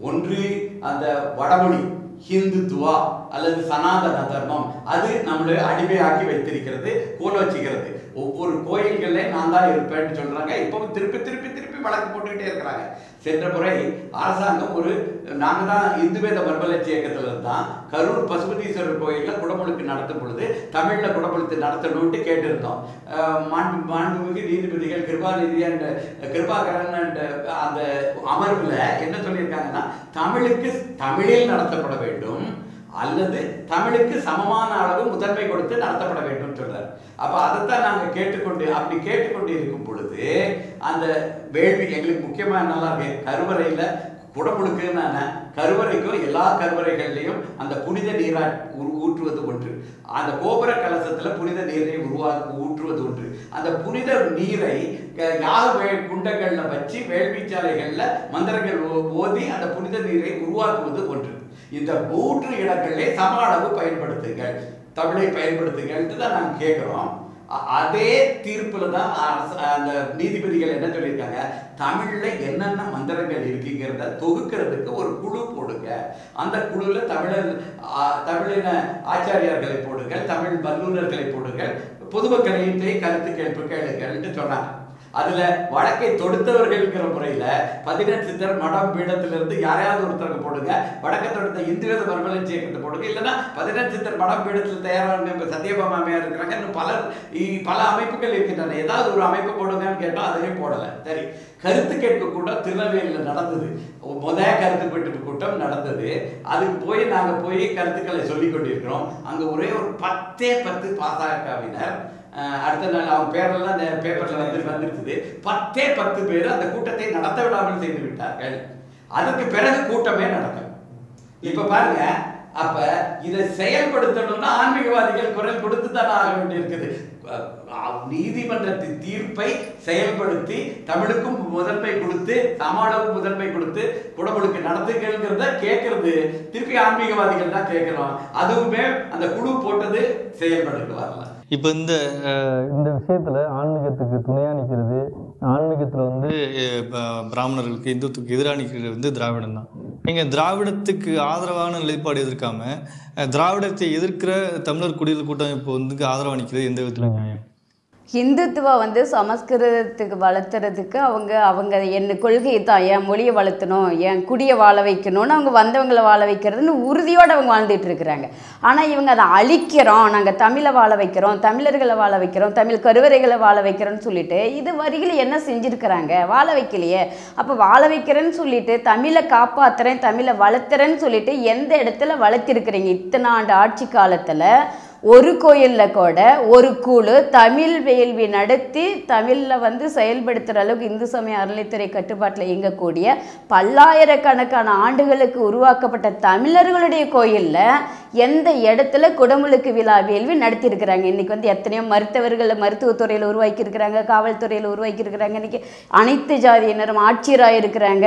ஒன்று அந்த வடமொழி ஹிந்துத்துவா அல்லது சனாதன தர்மம், அது நம்மளை அடிமையாக்கி வைத்திருக்கிறது, கோலோச்சிக்கிறது. ஒவ்வொரு கோயில்களே நான் தான் இருப்பேன்னு சொல்றாங்க. இப்பவும் திருப்பி திருப்பி திருப்பி வழக்கு போட்டுக்கிட்டே இருக்கிறாங்க. சென்ற முறை அரசாங்கம் நாங்கள் தான் இந்து வேத மறுமலர்ச்சி இயக்கத்துல தான் கரூர் பசுபதீஸ்வரர் கோயிலில் குடமுழுக்கு நடத்தும் பொழுது தமிழில் குடமுழுக்கு நடத்தணும்ட்டு கேட்டிருந்தோம். மாண்புமிகு நீதிபதிகள் கிருபாநிதி அண்ட் கிருபாகரன் அண்ட் அந்த அமர்வில் என்ன சொல்லியிருக்காங்கன்னா, தமிழில் நடத்தப்பட வேண்டும் அல்லது தமிழுக்கு சமமான அளவு முதன்மை கொடுத்து நடத்தப்பட வேண்டும் சொல்றார். அப்ப அதைத்தான் நாங்க அப்படி கேட்டுக்கொண்டு இருக்கும் பொழுது அந்த வேள்வி எங்களுக்கு முக்கியமா நல்லா இருக்கு. கருவறையில குடமுழுக்குன்னு கருவறைக்கும் எல்லா கருவறைகள்லையும் அந்த புனித நீரா ஊற்றுவது ஒன்று, அந்த கோபுர கலசத்துல புனித நீரை ஊற்றுவது ஒன்று. அந்த புனித நீரை யாக குண்டங்கள்ல வச்சு வேள்விச்சாலைகள்ல மந்திரங்கள் ஓதி அந்த புனித நீரை உருவாக்குவது ஒன்று. இந்த 3 இடங்களிலே சம அளவு பயன்படுத்துங்கள், தமிழை பயன்படுத்துங்கள் தான் நாங்கள் கேட்கிறோம். அதே தீர்ப்புல தான் அந்த நீதிபதிகள் என்ன சொல்லியிருக்காங்க, தமிழ்ல என்னென்ன மந்திரங்கள் இருக்குங்கிறத தொகுக்கிறதுக்கு ஒரு குழு போடுங்க. அந்த குழுல தமிழின ஆச்சாரியார்களை போடுங்கள், தமிழ் வல்லுநர்களை போடுங்கள், பொதுமக்களையிட்டே கருத்து கேளுங்கள்னு சொன்னாங்க. அதுல வழக்கை தொடுத்தவர்கள்ங்கிற முறையில 18 சித்தர் மடம் பீடத்திலிருந்து யாரையாவது ஒருத்தருக்கு போடுங்க, வழக்கை தொடுத்த இந்து வேத மறுமலர்ச்சி இயக்கத்தை போடுங்க, இல்லைன்னா 18 சித்தர் மடம் பீடத்தில் தயாரான இப்ப சத்யபாமாமையா இருக்கிறாங்க, இன்னும் பல அமைப்புகள் இருக்கின்றன, ஏதாவது ஒரு அமைப்பு போடுங்கன்னு கேட்டோம், அதையும் போடல. சரி, கருத்து கேட்பு கூட்டம் திருநெல்வேலியில் நடந்தது. கருத்து கேட்பு கூட்டம் நடந்தது. அதுக்கு நாங்க போய் கருத்துக்களை சொல்லிக் கொண்டிருக்கிறோம். அங்க ஒரே ஒரு 10 பாசகவினர், அடுத்த நாள் அவங்க பேரெல்லாம் பேப்பர்ல வந்துருக்குது, 10 பேர் அந்த கூட்டத்தை நடத்த விடாமல் செய்து விட்டார்கள். அதுக்கு பிறகு கூட்டமே நடக்கும். இப்ப பாருங்க, அப்ப இதை செயல்படுத்தணும்னா ஆன்மீகவாதிகள் குரல் கொடுத்து தானே ஆக வேண்டியிருக்குது. நீதிமன்றத்தின் தீர்ப்பை செயல்படுத்தி தமிழுக்கும் முதன்மை கொடுத்து சம அளவு முதன்மை கொடுத்து குடமுழுக்கு நடத்துகிறத கேட்கறது திருப்பி ஆன்மீகவாதிகள் தான் கேட்கிறோம். அதுவுமே அந்த குழு போட்டது செயல்படுத்து வரல. இப்போ இந்த விஷயத்தில் ஆன்மீகத்துக்கு துணையாக நிற்கிறது, ஆன்மீகத்தில் வந்து பிராமணர்களுக்கு இந்துத்துக்கு எதிராக நிற்கிறது வந்து திராவிடம் தான். நீங்கள் திராவிடத்துக்கு ஆதரவான நிலைப்பாடு எதிர்க்காமல் திராவிடத்தை எதிர்க்கிற தமிழர் குடிகள் கூட்டமைப்பு வந்து ஆதரவாக நிற்கிறது எந்த விதத்தில் நியாயம்? இந்துத்துவா வந்து சமஸ்கிருதத்துக்கு வளர்த்துறதுக்கு அவங்க என்ன கொள்கை தான், என் மொழியை வளர்த்தணும், என் குடியை வாழ வைக்கணும்னு அவங்க வந்தவங்களை வாழ வைக்கிறதுன்னு உறுதியோடு அவங்க வாழ்ந்துட்டு இருக்கிறாங்க. ஆனால் இவங்க அதை அழிக்கிறோம், நாங்கள் தமிழை வாழ வைக்கிறோம், தமிழர்களை வாழ வைக்கிறோம், தமிழ் கருவறைகளை வாழ வைக்கிறோன்னு சொல்லிட்டு இது வரிகள் என்ன செஞ்சுருக்கிறாங்க? வாழ வைக்கலையே. அப்போ வாழ வைக்கிறேன்னு சொல்லிட்டு தமிழை காப்பாற்றுறேன், தமிழை வளர்த்துறேன்னு சொல்லிட்டு எந்த இடத்துல வளர்த்திருக்கிறீங்க? இத்தனை ஆண்டு ஆட்சி காலத்தில் ஒரு கோயிலில் கூட ஒரு குழு தமிழ் வேள்வி நடத்தி தமிழில் வந்து செயல்படுத்துகிற அளவுக்கு இந்து சமய அறநிலைத்துறை கட்டுப்பாட்டில் இயங்கக்கூடிய பல்லாயிரக்கணக்கான ஆண்டுகளுக்கு உருவாக்கப்பட்ட தமிழர்களுடைய கோயிலில் எந்த இடத்துல குடமுழுக்கு விழா வேள்வி நடத்தியிருக்கிறாங்க? இன்றைக்கி வந்து எத்தனையோ மருத்துவத்துறையில் உருவாக்கியிருக்கிறாங்க, காவல்துறையில் உருவாக்கியிருக்கிறாங்க. இன்றைக்கி அனைத்து ஜாதியினரும் ஆட்சியராக இருக்கிறாங்க,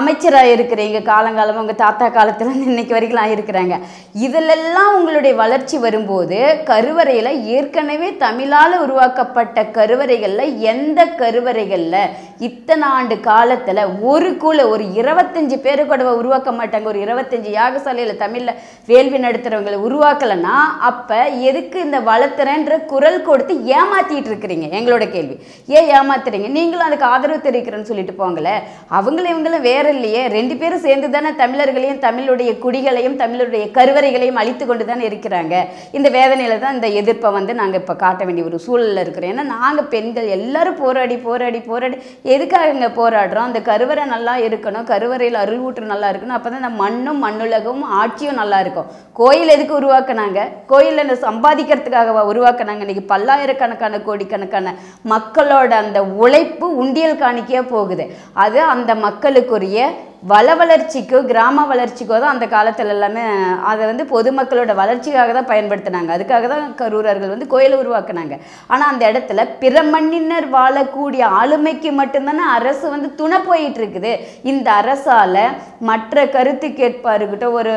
அமைச்சராக இருக்கிறீங்க, காலங்காலமாக உங்கள் தாத்தா காலத்தில் இன்னைக்கு வரைக்கும் ஆகியிருக்கிறாங்க. இதிலெல்லாம் உங்களுடைய வளர்ச்சி வரும்போது கருவறையில் ஏற்கனவே தமிழால் உருவாக்கப்பட்ட கருவறைகளில் எந்த கருவறைகளில் இத்தனை ஆண்டு காலத்தில் ஒரு குழு ஒரு 25 பேரு கூட உருவாக்க மாட்டாங்க. ஒரு 25 யாகசாலையில் தமிழில் வேள்வி நடத்துகிறவங்களை உருவாக்கலைன்னா அப்போ எதுக்கு இந்த வளர்த்துறேன்ற குரல் கொடுத்து ஏமாற்றிட்டு இருக்கிறீங்க? எங்களோட கேள்வி, ஏன் ஏமாத்துறீங்க? நீங்களும் அதுக்கு ஆதரவு தெரிவிக்கிறேன்னு சொல்லிட்டு போங்களே. இவங்களும் வேற இல்லையே, 2 பேரும் சேர்ந்து தானே தமிழர்களையும் தமிழுடைய குடிகளையும் தமிழுடைய கருவறைகளையும் அழித்து கொண்டு தானே இருக்கிறாங்க. இந்த வேதனையில் தான் இந்த எதிர்ப்பை வந்து நாங்கள் இப்போ காட்ட வேண்டிய ஒரு சூழலில் இருக்கிறோம். ஏன்னா நாங்கள் பெண்கள் எல்லாரும் போராடி போராடி போராடி எதுக்காக இங்கே போராடுறோம்? அந்த கருவறை நல்லா இருக்கணும், கருவறையில் அருள் ஊற்று நல்லா இருக்கணும், அப்போ தான் இந்த மண்ணும் மண்ணுலகமும் ஆட்சியும் நல்லா இருக்கும். கோயில் எதுக்கு உருவாக்குனாங்க? கோயிலில் சம்பாதிக்கிறதுக்காக உருவாக்குனாங்க. இன்றைக்கி பல்லாயிரக்கணக்கான கோடிக்கணக்கான மக்களோட அந்த உழைப்பு உண்டியல் காணிக்கையாக போகுது. அது அந்த மக்களுக்குரிய வள வளர்ச்சிக்கோ கிராம வளர்ச்சிக்கோ தான் அந்த காலத்தில் எல்லாமே அதை வந்து பொதுமக்களோட வளர்ச்சிக்காக தான் பயன்படுத்தினாங்க. அதுக்காக தான் கரூரர்கள் வந்து கோயிலை உருவாக்குனாங்க. ஆனால் அந்த இடத்துல பிற மண்ணினர் வாழக்கூடிய ஆளுமைக்கு மட்டும்தானே அரசு வந்து துணை போயிட்டு இருக்குது. இந்த அரசால் மற்ற கருத்து கேட்பா இருக்கட்டும், ஒரு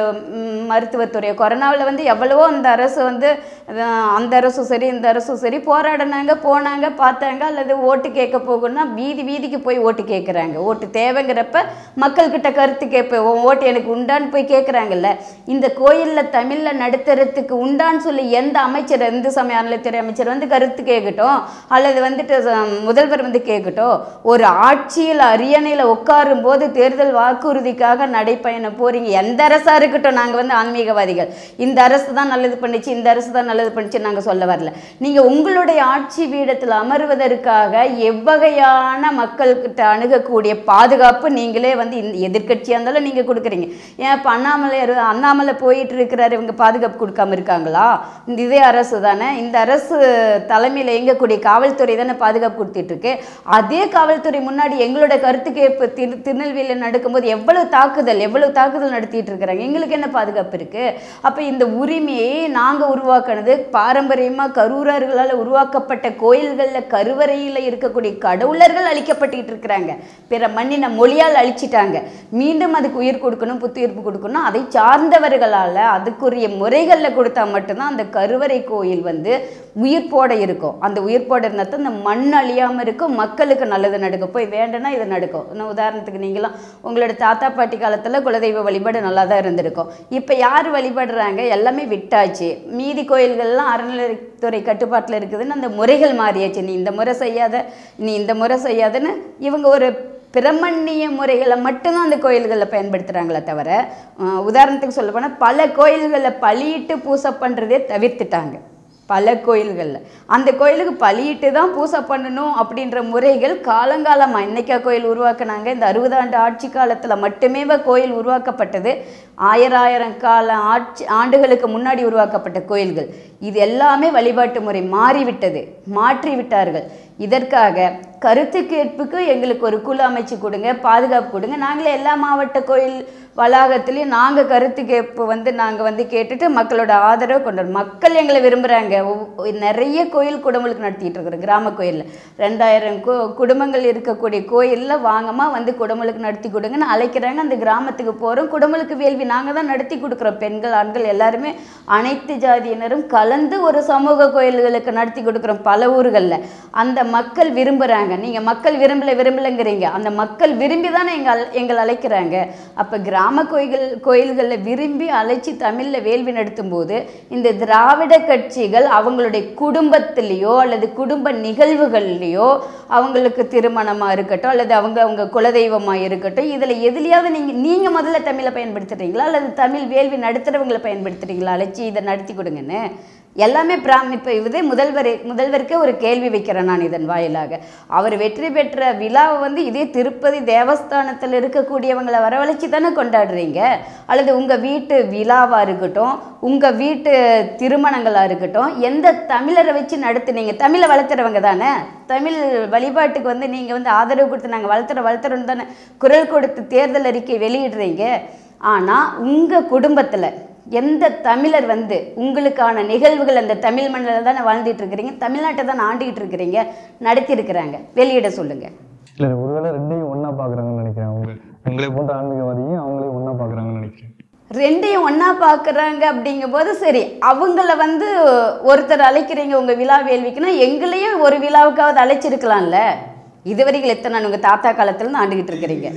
மருத்துவத்துறை கொரோனாவில் வந்து எவ்வளவோ அந்த அரசு வந்து அந்த அரசும் சரி இந்த அரசும் சரி போராடினாங்க, போனாங்க, பார்த்தாங்க. அல்லது ஓட்டு கேட்க போகணும்னா வீதிக்கு போய் ஓட்டு கேட்குறாங்க. ஓட்டு தேவைங்கிறப்ப மக்கள் கிட்ட கருத்து கேட்பேன், ஓட்டு எனக்கு உண்டான்னு போய் கேட்குறாங்கல்ல. இந்த கோயிலில் தமிழில் நடத்துறதுக்கு உண்டான்னு சொல்லி எந்த அமைச்சர், இந்து சமய அறநிலைத்துறை அமைச்சர் வந்து கருத்து கேட்கட்டும், அல்லது வந்துட்டு முதல்வர் வந்து கேட்கட்டும். ஒரு ஆட்சியில் அரியணையில் உட்காரும் போது தேர்தல் வாக்குறுதிக்காக நடைப்பயணம் போறீங்க. எந்த அரசாக இருக்கட்டும், நாங்கள் வந்து ஆன்மீகவாதிகள், இந்த அரசு தான் நல்லது பண்ணிச்சு, இந்த அரசு தான் நல்லது பண்ணிச்சு நாங்கள் சொல்ல வரல. நீங்கள் உங்களுடைய ஆட்சி பீடத்தில் அமர்வதற்காக எவ்வகையான மக்கள்கிட்ட அணுகக்கூடிய பாதுகாப்பு நீங்களே வந்து எதிர்கட்சியாக இருந்தாலும் நீங்கள் கொடுக்குறீங்க. ஏன் இப்போ அண்ணாமலை போயிட்டு இருக்கிறாரு, இவங்க பாதுகாப்பு கொடுக்காம இருக்காங்களா? இதே அரசு தானே, இந்த அரசு தலைமையில் இயங்கக்கூடிய காவல்துறை தானே பாதுகாப்பு கொடுத்துட்டு இருக்கு. அதே காவல்துறை முன்னாடி எங்களோட கருத்து கேட்பு திருநெல்வேலியில் நடக்கும்போது எவ்வளவு தாக்குதல் நடத்திட்டு இருக்கிறாங்க. எங்களுக்கு என்ன பாதுகாப்பு இருக்கு? அப்போ இந்த உரிமையை நாங்கள் உருவாக்கினது பாரம்பரியமாக கரூரர்களால் உருவாக்கப்பட்ட கோயில்களில் கருவறையில் இருக்கக்கூடிய கடவுளர்கள் அழிக்கப்பட்டு இருக்கிறாங்க. பிற மண்ணின மொழியால் அழிச்சிட்டாங்க. மீண்டும் அதுக்கு உயிர் கொடுக்கணும், புத்துயிர்ப்பு கொடுக்கணும். அதை சார்ந்தவர்களால் அதுக்குரிய முறைகளில் கொடுத்தா மட்டும்தான் அந்த கருவறை கோயில் வந்து உயிர்ப்போட இருக்கும். அந்த உயிர்ப்போட இருந்தால் தான் இந்த மண் அழியாமல் இருக்கும், மக்களுக்கு நல்லது நடக்கும். போய் வேண்டும்னா இது நடக்கும். இன்னும் உதாரணத்துக்கு நீங்களாம் உங்களோட தாத்தா பாட்டி காலத்தில் குலதெய்வ வழிபாடு நல்லா தான் இருந்திருக்கும். இப்போ யார் வழிபடுறாங்க? எல்லாமே விட்டாச்சு. மீதி கோயில்கள்லாம் அறநிலைத்துறை கட்டுப்பாட்டில் இருக்குதுன்னு அந்த முறைகள் மாறியாச்சு. நீ இந்த முறை செய்யாதுன்னு இவங்க ஒரு பிரமண்ணிய முறைகளை மட்டும்தான் அந்த கோயில்களில் பயன்படுத்துகிறாங்களே தவிர, உதாரணத்துக்கு சொல்ல போனால் பல கோயில்களில் பலியிட்டு பூசை பண்ணுறதே தவிர்த்துட்டாங்க. பல கோயில்களில் அந்த கோயிலுக்கு பலியிட்டு தான் பூசை பண்ணணும் அப்படின்ற முறைகள் காலங்காலமாக இன்றைக்கா கோயில் உருவாக்குனாங்க. இந்த 60 ஆண்டு ஆட்சி காலத்தில் மட்டுமே கோயில் உருவாக்கப்பட்டது. ஆயிரம் ஆண்டுகளுக்கு முன்னாடி உருவாக்கப்பட்ட கோயில்கள் இது எல்லாமே வழிபாட்டு முறை மாற்றிவிட்டார்கள். இதற்காக கருத்து கேட்புக்கு எங்களுக்கு ஒரு குழு அமைச்சு கொடுங்க, பாதுகாப்பு கொடுங்க. நாங்களே எல்லா மாவட்ட கோயில் வளாகத்துலேயும் நாங்கள் கருத்து கேட்பு நாங்கள் கேட்டுட்டு மக்களோட ஆதரவு கொண்டு வரோம். மக்கள் எங்களை விரும்புகிறாங்க. நிறைய கோயில் குடும்பங்களுக்கு நடத்திட்டு இருக்கிறோம். கிராம கோயிலில் 2000 குடும்பங்கள் இருக்கக்கூடிய கோயிலில் வாங்கம்மா குடும்பங்களுக்கு நடத்தி கொடுங்கன்னு அழைக்கிறாங்க. அந்த கிராமத்துக்கு போகிறோம். குடும்பங்களுக்கு வேள்வி நாங்கள் தான் நடத்தி கொடுக்குறோம். பெண்கள் ஆண்கள் எல்லாருமே அனைத்து ஜாதியினரும் கலந்து ஒரு சமூக கோயில்களுக்கு நடத்தி கொடுக்குறோம் பல ஊர்களில். அந்த மக்கள் விரும்புகிறாங்க. நீங்கள் மக்கள் விரும்பலைங்கிறீங்க. அந்த மக்கள் விரும்பி தானே எங்களை அழைக்கிறாங்க. அப்போ கிராம கோயில்களில் விரும்பி அழைச்சி தமிழில் வேள்வி நடத்தும் போது இந்த திராவிட கட்சிகள் அவங்களுடைய குடும்பத்திலேயோ அல்லது குடும்ப நிகழ்வுகள்லையோ அவங்களுக்கு திருமணமாக இருக்கட்டும் அல்லது அவங்க குலதெய்வமாக இருக்கட்டும், இதில் எதுலையாவது நீங்கள் முதல்ல தமிழை பயன்படுத்துகிறீங்களா அல்லது தமிழ் வேள்வி நடத்துகிறவங்களை பயன்படுத்துகிறீங்களா? அழைச்சி இதை நடத்தி கொடுங்கன்னு எல்லாமே இப்போ இதே முதல்வருக்கே ஒரு கேள்வி வைக்கிறேன் நான் இதன் வாயிலாக. அவர் வெற்றி பெற்ற விழாவை இதே திருப்பதி தேவஸ்தானத்தில் இருக்கக்கூடியவங்களை வரவழைச்சி தானே கொண்டாடுறீங்க. அல்லது உங்கள் வீட்டு விழாவாக இருக்கட்டும், உங்கள் வீட்டு திருமணங்களாக இருக்கட்டும், எந்த தமிழரை வச்சு நடத்துனீங்க? தமிழை வளர்த்துறவங்க தானே. தமிழ் வழிபாட்டுக்கு நீங்கள் ஆதரவு கொடுத்து நாங்கள் வளர்த்துறோன்னு தானே குரல் கொடுத்து தேர்தல் அறிக்கை வெளியிடுறீங்க. ஆனால் உங்கள் குடும்பத்தில் எந்த தமிழர் உங்களுக்கான நிகழ்வுகள் அந்த தமிழ் மண்ணில் தானே வாழ்ந்துட்டு இருக்கிறீங்க, தமிழ்நாட்டை தானே ஆண்டிகிட்டு இருக்கிறீங்க, நடத்தியிருக்கிறாங்க? வெளியிட சொல்லுங்க. இல்லை, ஒருவேளை ரெண்டையும் ஒன்றா பார்க்குறாங்கன்னு நினைக்கிறேன். எங்களை போன்ற ஆன்மீகவாதியும் அவங்களையும் ஒன்றா பார்க்குறாங்கன்னு நினைக்கிறேன். ரெண்டையும் ஒன்றா பார்க்குறாங்க அப்படிங்கும்போது சரி, அவங்கள ஒருத்தர் அழைக்கிறீங்க உங்கள் விழா வேள்விக்குன்னா எங்களையும் ஒரு விழாவுக்காவது அழைச்சிருக்கலாம்ல. இதுவரைக்கும் எத்தனை உங்கள் தாத்தா காலத்துலேருந்து ஆண்டுகிட்டு இருக்கிறீங்க.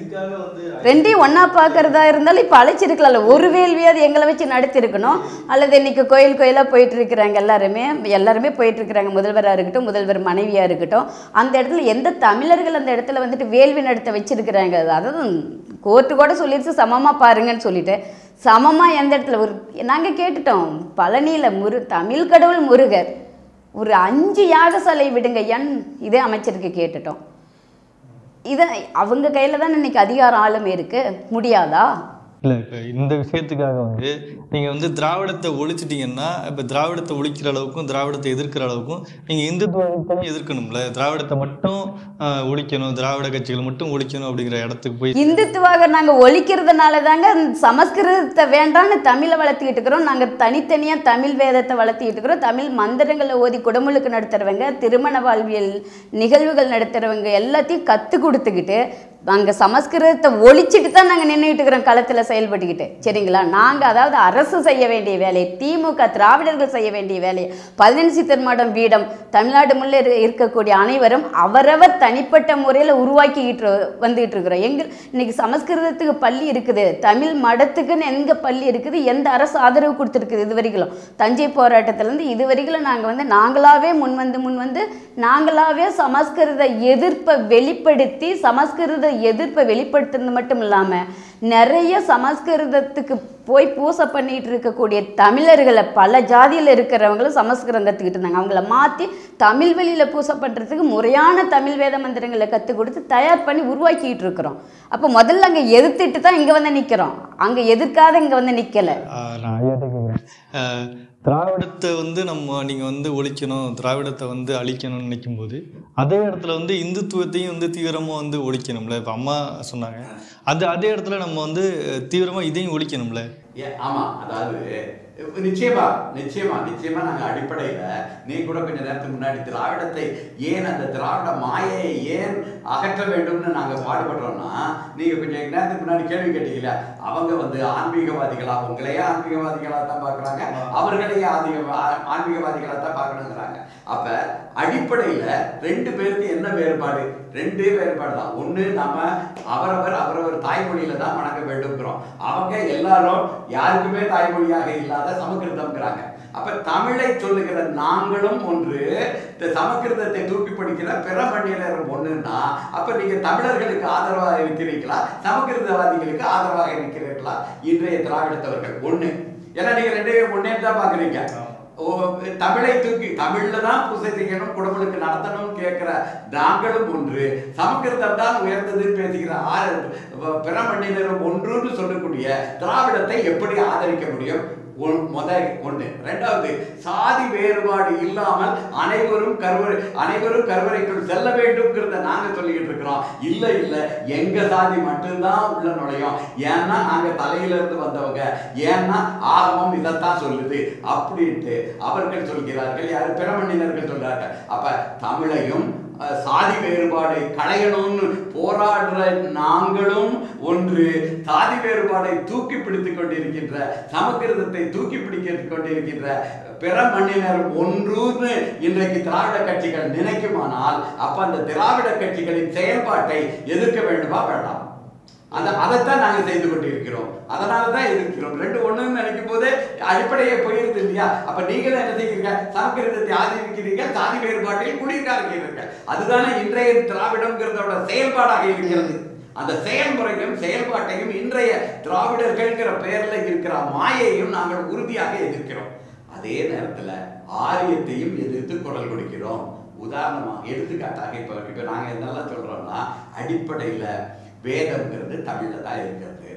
ரெண்டையும் ஒன்றா பார்க்குறதா இருந்தாலும் இப்போ அழைச்சிருக்கலாம்ல. ஒரு வேள்வியாவது எங்களை வச்சு நடத்திருக்கணும். அல்லது இன்றைக்கி கோயிலாக போயிட்டுருக்கிறாங்க. எல்லாருமே போயிட்டுருக்கிறாங்க. முதல்வராக இருக்கட்டும், முதல்வர் மனைவியாக இருக்கட்டும். அந்த இடத்துல எந்த தமிழர்கள் அந்த இடத்துல வேள்வி நடத்த வச்சுருக்கிறாங்க? அதாவது கோர்ட்டு கூட சொல்லிடுச்சு சமமாக பாருங்கன்னு சொல்லிட்டு. சமமாக எந்த இடத்துல நாங்கள் கேட்டுட்டோம். பழனியில் தமிழ் கடவுள் முருகர் ஒரு 5 யாகசாலை விடுங்க இதே அமைச்சருக்கு கேட்டுட்டோம். இதை அவங்க கையில் தான் இன்னைக்கு அதிகாரம் ஆளுமே இருக்கு. முடியாதா? இல்லை, இப்போ இந்த விஷயத்துக்காக நீங்கள் திராவிடத்தை ஒழிச்சிட்டிங்கன்னா, இப்போ திராவிடத்தை ஒழிக்கிற அளவுக்கும் திராவிடத்தை எதிர்க்கிற அளவுக்கும் நீங்கள் இந்துத்துவத்தை எதிர்க்கணும்ல. திராவிடத்தை மட்டும் ஒழிக்கணும், திராவிட கட்சிகள் மட்டும் ஒழிக்கணும் அப்படிங்கிற இடத்துக்கு போய் இந்துத்துவாக நாங்கள் ஒழிக்கிறதுனால தாங்க சமஸ்கிருதத்தை வேண்டான்னு தமிழை வளர்த்திக்கிட்டு இருக்கிறோம். நாங்கள் தனித்தனியாக தமிழ் வேதத்தை வளர்த்திக்கிட்டு இருக்கிறோம். தமிழ் மந்திரங்களை ஓதி குடமுழுக்கு நடத்துகிறவங்க, திருமண வாழ்வியல் நிகழ்வுகள் நடத்துகிறவங்க எல்லாத்தையும் கற்றுக் கொடுத்துக்கிட்டு அங்கே சமஸ்கிருதத்தை ஒழிச்சிட்டு தான் நாங்கள் நின்றுட்டு இருக்கிறோம் களத்தில் செயல்பட்டுக்கிட்டு. சரிங்களா? நாங்கள் அதாவது அரசு செய்ய வேண்டிய வேலை, திமுக திராவிடர்கள் செய்ய வேண்டிய வேலை, 15 சித்தர் மடம் பீடம் தமிழ்நாடு முள்ளே இருக்கக்கூடிய அனைவரும் அவரவர் தனிப்பட்ட முறையில் உருவாக்கிக்கிட்டு வந்துகிட்டு இருக்கிறோம். இன்னைக்கு சமஸ்கிருதத்துக்கு பள்ளி இருக்குது, தமிழ் மடத்துக்குன்னு எங்கே பள்ளி இருக்குது, எந்த அரசு ஆதரவு கொடுத்துருக்குது? இதுவரைக்கும் தஞ்சை போராட்டத்திலேருந்து இதுவரைக்கும் நாங்கள் நாங்களாகவே முன்வந்து நாங்களாகவே சமஸ்கிருத எதிர்ப்பை வெளிப்படுத்தி சமஸ்கிருத எதிர்ப்பை வெளிப்படுத்துறது மட்டும் இல்லாமல் நிறைய சமஸ்கிருதத்துக்கு போய் பூசை பண்ணிட்டு இருக்கக்கூடிய தமிழர்களை பல ஜாதியில் இருக்கிறவங்களும் சமஸ்கிருதம் கற்றுக்கிட்டு இருந்தாங்க. அவங்கள மாற்றி தமிழ் வழியில் பூசை பண்ணுறதுக்கு முறையான தமிழ் வேத மந்திரங்களை கற்றுக் கொடுத்து தயார் பண்ணி உருவாக்கிட்டு இருக்கிறோம். அப்போ முதல்ல அங்கே எதிர்த்துட்டு தான் இங்கே நிற்கிறோம். அங்கே எதிர்க்காத இங்கே நிற்கலை. நான் ஐயாட்ட கேட்குறேன், திராவிடத்தை நீங்கள் ஒழிக்கணும், திராவிடத்தை அழிக்கணும்னு நினைக்கும் போது அதே இடத்துல இந்துத்துவத்தையும் தீவிரமாக ஒழிக்கணும்ல. இப்போ அம்மா சொன்னாங்க, அதே இடத்துல நம்ம தீவிரமாக இதையும் ஒழிக்கணும்ல. ஆமாம், அதாவது நிச்சயமா நாங்கள் அடிப்படையில் நீ கூட கொஞ்சம் நேரத்துக்கு முன்னாடி திராவிடத்தை ஏன் அந்த திராவிட மாயையை ஏன் அகற்ற வேண்டும்னு நாங்கள் பாடுபடுறோம்னா, நீங்கள் கொஞ்சம் நேரத்துக்கு முன்னாடி கேள்வி கேட்டீங்களா, அவங்க ஆன்மீகவாதிகளா, உங்களையே ஆன்மீகவாதிகளாக தான் பார்க்குறாங்க, அவர்களையே ஆன்மீகவாதிகளாக தான் பார்க்கணுங்கிறாங்க. அப்போ அடிப்படையில் 2 பேருக்கு என்ன வேறுபாடு? 2 வேறுபாடு தான். ஒன்று, நம்ம அவரவர் தாய்மொழியில தான் வணங்க வேண்டும்ங்கிறோம். அவங்க எல்லாரும் யாருக்குமே தாய்மொழியாக இல்லாத சமஸ்கிருதம்ங்கிறாங்க. அப்ப தமிழை சொல்லுகிற நாங்களும் ஒன்று, சமஸ்கிருதத்தை தூக்கி பிடிக்கிற பிற மண்ணினரும் ஒண்ணுன்னா, அப்ப நீங்க தமிழர்களுக்கு ஆதரவாக இருக்கிறீர்களா, சமஸ்கிருதவாதிகளுக்கு ஆதரவாக இருக்கிறீர்களா? இன்றைய திராவிடத்தவர்கள் ஒண்ணு. ஏன்னா நீங்க 2 ஒன்னே தான் பாக்குறீங்க. தமிழை தூக்கி தமிழ்ல தான் பூசை செய்யணும், குடும்பங்களுக்கு நடத்தணும் கேட்கிற நாங்களும் ஒன்று, சமஸ்கிருதம் தான் உயர்ந்ததுன்னு பேசுகிற பிற மண்ணினரும் ஒன்றுன்னு சொல்லக்கூடிய திராவிடத்தை எப்படி ஆதரிக்க முடியும்? ஒன்று. ரெண்டாவது, சாதி வேறுபாடு இல்லாமல் அனைவரும் கருவறைக்குள் செல்ல வேண்டும்ங்கிறத நாங்க சொல்லிக்கிட்டு இருக்கிறோம். இல்ல எங்க சாதி மட்டும்தான் உள்ள நுழையும், ஏன்னா நாங்க தலையில இருந்து வந்தவங்க, ஏன்னா ஆகமம் இதைத்தான் சொல்லுது அப்படின்ட்டு அவர்கள் சொல்கிறார்கள். யாரு? பிறமண்ணினர்கள் சொல்றார்கள். அப்ப தமிழையும் சாதி வேறுபாடை களையணும்னு போராடுற நாங்களும் ஒன்று, சாதி வேறுபாடை தூக்கி பிடித்துக் கொண்டிருக்கின்ற, சமக்கிருதத்தை தூக்கி பிடித்துக் கொண்டிருக்கின்ற பிற மண்ணினர் ஒன்றுன்னு இன்றைக்கு திராவிட கட்சிகள் நினைக்குமானால் அப்ப அந்த திராவிட கட்சிகளின் செயல்பாட்டை எதிர்க்க வேண்டுமா வேண்டாம்? அதைத்தான் நாங்கள் செய்து கொண்டிருக்கிறோம். அதனாலதான் எதிர்க்கிறோம். ரெண்டு ஒண்ணுன்னு நினைக்கும் போது அடிப்படையே போயிருது இல்லையா? அப்ப நீங்களும் என்ன செய்கிறீங்க? சமக்கிருதத்தை ஆதரிக்கிறீர்கள், சாதி வேறுபாட்டில் குடியிருக்கிறீர்கள். அதுதானே இன்றைய திராவிடம்ங்கிறதோட செயல்பாடாக இருக்கிறது. அந்த செயல்முறையும் செயல்பாட்டையும் இன்றைய திராவிடர்கள்ங்கிற பெயர்ல இருக்கிற மாயையும் நாங்கள் உறுதியாக எதிர்க்கிறோம். அதே நேரத்துல ஆரியத்தையும் எதிர்த்து குரல் கொடுக்கிறோம். உதாரணமாக எடுத்துக்காட்டாக இப்ப நாங்க என்னெல்லாம் சொல்றோம்னா, அடிப்படையில வேதம்ங்கிறது தமிழ்ல தான் இருக்கிறது.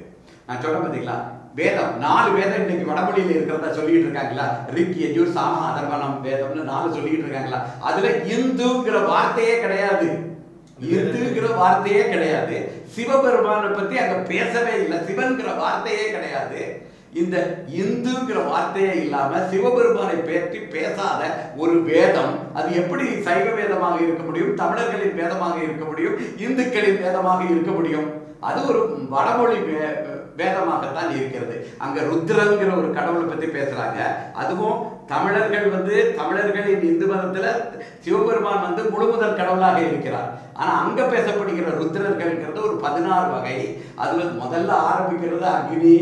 நான் சொல்ல பார்த்தீங்களா, வேதம் 4 வேதம் இன்னைக்கு வடமொழியில இருக்கிறதா சொல்லிட்டு இருக்காங்களா? ரிக், யஜுர், சாம, அதர்வனம் வேதம்னு 4 சொல்லிட்டு இருக்காங்களா? அதுல இந்துங்கிற வார்த்தையே கிடையாது. இந்துங்கிற வார்த்தையே கிடையாது. சிவபெருமானை பத்தி அங்க பேசவே இல்லை. சிவன்கிற வார்த்தையே கிடையாது. இந்த இந்துங்கிற வார்த்தையே இல்லாம சிவபெருமானை பற்றி பேசாத ஒரு வேதம் அது எப்படி சைவ வேதமாக இருக்க முடியும்? தமிழர்களின் வேதமாக இருக்க முடியும்? இந்துக்களின் வேதமாக இருக்க முடியும்? அது ஒரு வடமொழி வேதமாகத்தான் இருக்கிறது. அங்க ருத்ரங்கிற ஒரு கடவுளை பத்தி பேசுறாங்க. அதுவும் தமிழர்களின் இந்து மதத்துல சிவபெருமான் முழுமுதல் கடவுளாக இருக்கிறார். ஆனா அங்க பேசப்படுகிற ருத்ரர்கள்ங்கிறது ஒரு 16 வகை. அதுல முதல்ல ஆரம்பிக்கிறது அக்னி,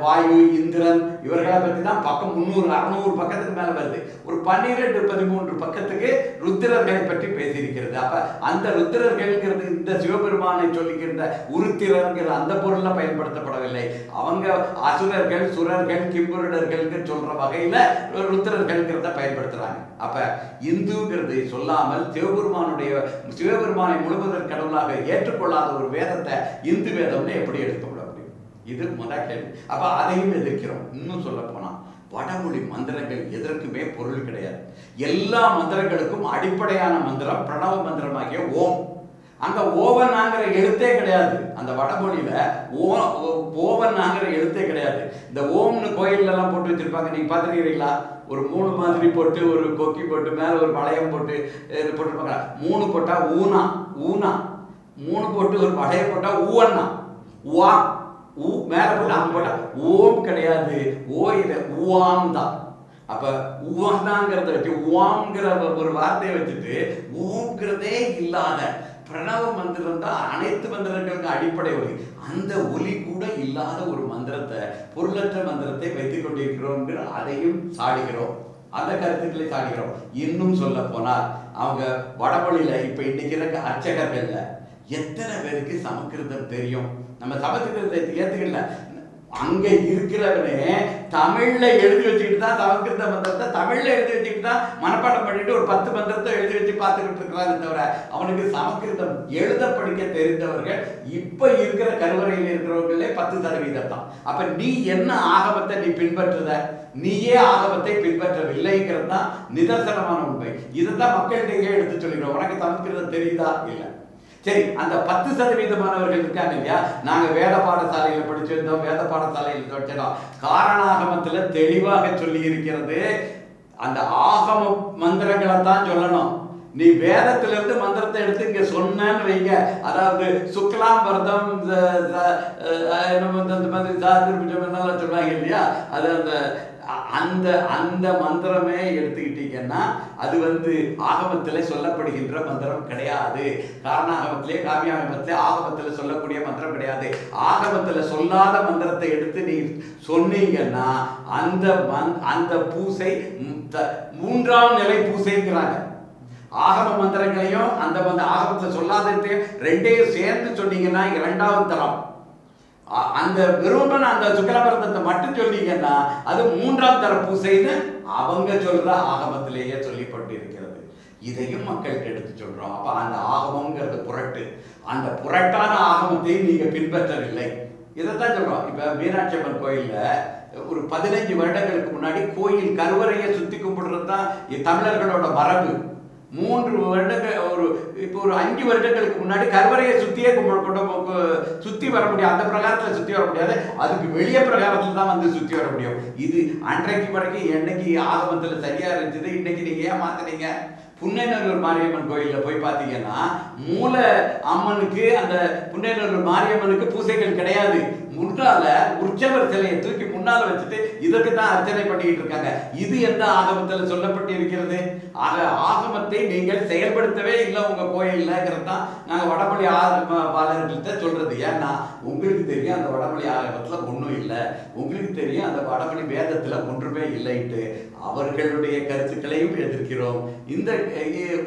வாயு, இந்திரன், இவர்களை பத்தி தான் பக்கம் 300-600 பக்கத்துக்கு மேல வருது. ஒரு 12-13 பக்கத்துக்கு ருத்திரர்களை பற்றி பேசியிருக்கிறது. அப்ப அந்த ருத்திரர்கள்ங்கிறது இந்த சிவபெருமானை சொல்லுகின்ற உருத்திரங்கிற அந்த பொருள்ல பயன்படுத்தப்படவில்லை. அவங்க அசுரர்கள், சுரர்கள், கிம்புருடர்கள் சொல்ற வகையில ருத்திரர்கள்ங்கிறத பயன்படுத்துறாங்க. அப்ப இந்துங்கிறது சொல்லாமல் சிவபெருமானை முழுவதற்கு கடவுளாக ஏற்றுக்கொள்ளாத ஒரு வேதத்தை இந்து வேதம்னு எப்படி எடுத்துக்கொள்ள முடியும்? இது முதல் கேள்வி. அப்ப அதையும் எதிர்க்கிறோம். இன்னும் சொல்ல போனா வடமொழி மந்திரங்கள் எதற்குமே பொருள் கிடையாது. எல்லா மந்திரங்களுக்கும் அடிப்படையான மந்திரம் பிரணவ மந்திரமாகிய ஓம். அங்க ஓவன்னாங்கிற எழுத்தே கிடையாது. அந்த வடமொழியில ஓவன்னாங்கிற எழுத்தே கிடையாது. இந்த ஓம்னு கோயில்ல எல்லாம் போட்டு வச்சிருப்பாங்க, நீங்க பாத்துக்கிறீங்களா? ஒரு 3 மாதிரி போட்டு, ஒரு கொக்கி போட்டு, மேல ஒரு வளையம் போட்டு போட்டுருப்பாங்க. 3 போட்டா ஊனா, 3 போட்டு ஒரு வளையம் போட்டா ஊவண்ணா, உவா, ஊ மேல போட்டா ஓம் கிடையாது. உவாம் தான். அப்ப உவாங்கிறத வச்சு உவாங்கிற ஒரு வார்த்தையை வச்சுட்டு ஓம்ங்கிறதே இல்லாத பிரணவ மந்திரம் தான் அனைத்து மந்திரங்களுக்கு அடிப்படை ஒலி. அந்த ஒலி கூட இல்லாத ஒரு மந்திரத்தை, பொருளற்ற மந்திரத்தை வைத்துக் கொண்டிருக்கிறோம். அதையும் சாடுகிறோம், அந்த கருத்துக்களை சாடுகிறோம். இன்னும் சொல்ல போனால் அவங்க வடமொழியில இப்ப இன்னைக்கு இருக்க அர்ச்சகர்கள்ல எத்தனை பேருக்கு சமஸ்கிருதம் தெரியும்? நம்ம சமஸ்கிருதத்தை ஏத்துக்கல. அங்க இருக்கிறவனே தமிழ்ல எழுதி வச்சுக்கிட்டு தான் சமஸ்கிருத மந்திரத்தை தமிழ்ல எழுதி வச்சுக்கிட்டு தான் மனப்பாடம் பண்ணிட்டு ஒரு 10 மந்திரத்தை எழுதி வச்சு பார்த்துக்கிட்டு இருக்கிறாரு. தவிர அவனுக்கு சமஸ்கிருதம் எழுத படிக்க தெரிந்தவர்கள் இப்ப இருக்கிற கருவறையில் இருக்கிறவர்களே 10% தான். அப்ப நீ என்ன ஆகமத்தை நீ பின்பற்றுத? நீயே ஆகமத்தை பின்பற்றவில்லைங்கிறது தான் நிதர்சனமான உண்மை. இதுதான் மக்களிடையே எடுத்து சொல்லிடுறோம். உனக்கு சமஸ்கிருதம் தெரியுதா? இல்லை. சரி, அந்த 10% இருக்காங்க இல்லையா? நாங்க வேத பாடசாலையில படிச்சிருந்தோம், வேத பாடசாலையில் படிச்சிருந்தோம். காரணாகமத்துல தெளிவாக சொல்லி இருக்கிறது, அந்த ஆகம மந்திரங்களை தான் சொல்லணும். நீ வேதத்திலிருந்து மந்திரத்தை எடுத்து இங்க சொன்னு வைங்க. அதாவது சுக்லாம் வர்தம் இந்த மாதிரி சாதிருப்பம் சொல்றாங்க இல்லையா? அது அந்த மந்திரமே எடுத்துக்கிட்டீங்கன்னா அது ஆகமத்திலே சொல்லப்படுகின்ற மந்திரம் கிடையாது. காரணாகமத்திலே, காவியாகமத்திலே, ஆகமத்திலே சொல்லக்கூடிய மந்திரம் கிடையாது. ஆகமத்திலே சொல்லாத மந்திரத்தை எடுத்து நீ சொன்னீங்கன்னா அந்த பூசை 3ஆம் நிலை பூசைங்கிறாங்க. ஆகம மந்திரங்களையும் அந்த ஆகமத்தில் சொல்லாததையும் 2ஐயும் சேர்ந்து சொன்னீங்கன்னா 2ஆவது தரம். அந்த வெறுமன அந்த சுக்கரபரதத்தை மட்டும் சொன்னீங்கன்னா அது 3ஆம் தர பூசைன்னு அவங்க சொல்ற ஆகமத்திலேயே சொல்லிப்பட்டு இருக்கிறது. இதையும் மக்களுக்கு எடுத்து சொல்றோம். அப்ப அந்த ஆகமங்கிறது புரட்டு. அந்த புரட்டான ஆகமத்தையும் நீங்க பின்பற்றவில்லை. இதைத்தான் சொல்றோம். இப்ப மீனாட்சி அம்மன் கோயில்ல ஒரு 15 வருடங்களுக்கு முன்னாடி கோயில் கருவறையை சுத்தி கும்பிடுறது தான் தமிழர்களோட மரபு. 3 வருடங்கள் இப்போ ஒரு 5 வருடங்களுக்கு முன்னாடி கருவறையை சுத்தியே சுத்தி வர முடியாது. அந்த பிரகாரத்துல சுத்தி வர முடியாது, அதுக்கு வெளியே பிரகாரத்துல தான் வந்து சுத்தி வர முடியும். இது அன்றைக்கு வரைக்கும் என்னைக்கு ஆகமத்துல சரியா இருந்துச்சு, இன்னைக்கு நீங்க ஏன் மாத்தினீங்க? புன்னைநல்லூர் மாரியம்மன் கோயிலில் போய் பார்த்தீங்கன்னா மூல அம்மனுக்கு அந்த புன்னைநல்லூர் மாரியம்மனுக்கு பூசைகள் கிடையாது. முன்னால உற்சவர் சிலையை தூக்கி முன்னால வச்சுட்டு இதற்கு தான் அர்ச்சனை பண்ணிக்கிட்டு இருக்காங்க. இது எந்த ஆகமத்தில் சொல்லப்பட்டு இருக்கிறது? ஆக ஆகமத்தை நீங்கள் செயல்படுத்தவே இல்லை உங்க கோயில்ங்கிறது தான் நாங்கள் வடமொழி ஆகமபாலர்கள்ட்ட சொல்றது. ஏன்னா உங்களுக்கு தெரியும் அந்த வடமொழி ஆகமத்தில் ஒன்றும் இல்லை, உங்களுக்கு தெரியும் அந்த வடமொழி வேதத்தில் ஒன்றுமே இல்லைட்டு அவர்களுடைய கருத்துக்களையும் எதிர்க்கிறோம். இந்த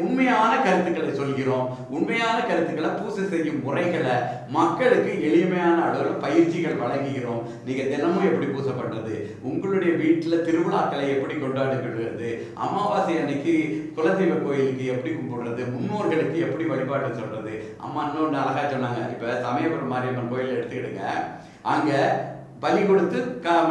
உண்மையான கருத்துக்களை சொல்கிறோம். உண்மையான கருத்துக்களை பூசை செய்யும் முறைகளை மக்களுக்கு எளிமையான அளவில் பயிற்சிகள் வழங்குகிறோம். நீங்க தினமும் எப்படி பூசை பண்றது, உங்களுடைய வீட்டில் திருவிழாக்களை எப்படி கொண்டாடுகிறது, அமாவாசை அன்னைக்கு குலதெய்வ கோயிலுக்கு எப்படி கும்பிடுறது, முன்னோர்களுக்கு எப்படி வழிபாடு சொல்றது. அம்மா இன்னொன்று அழகா சொன்னாங்க. இப்ப சமயபுரம் மாரியம்மன் கோயில் எடுத்துக்கிடுங்க, அங்க பலி கொடுத்து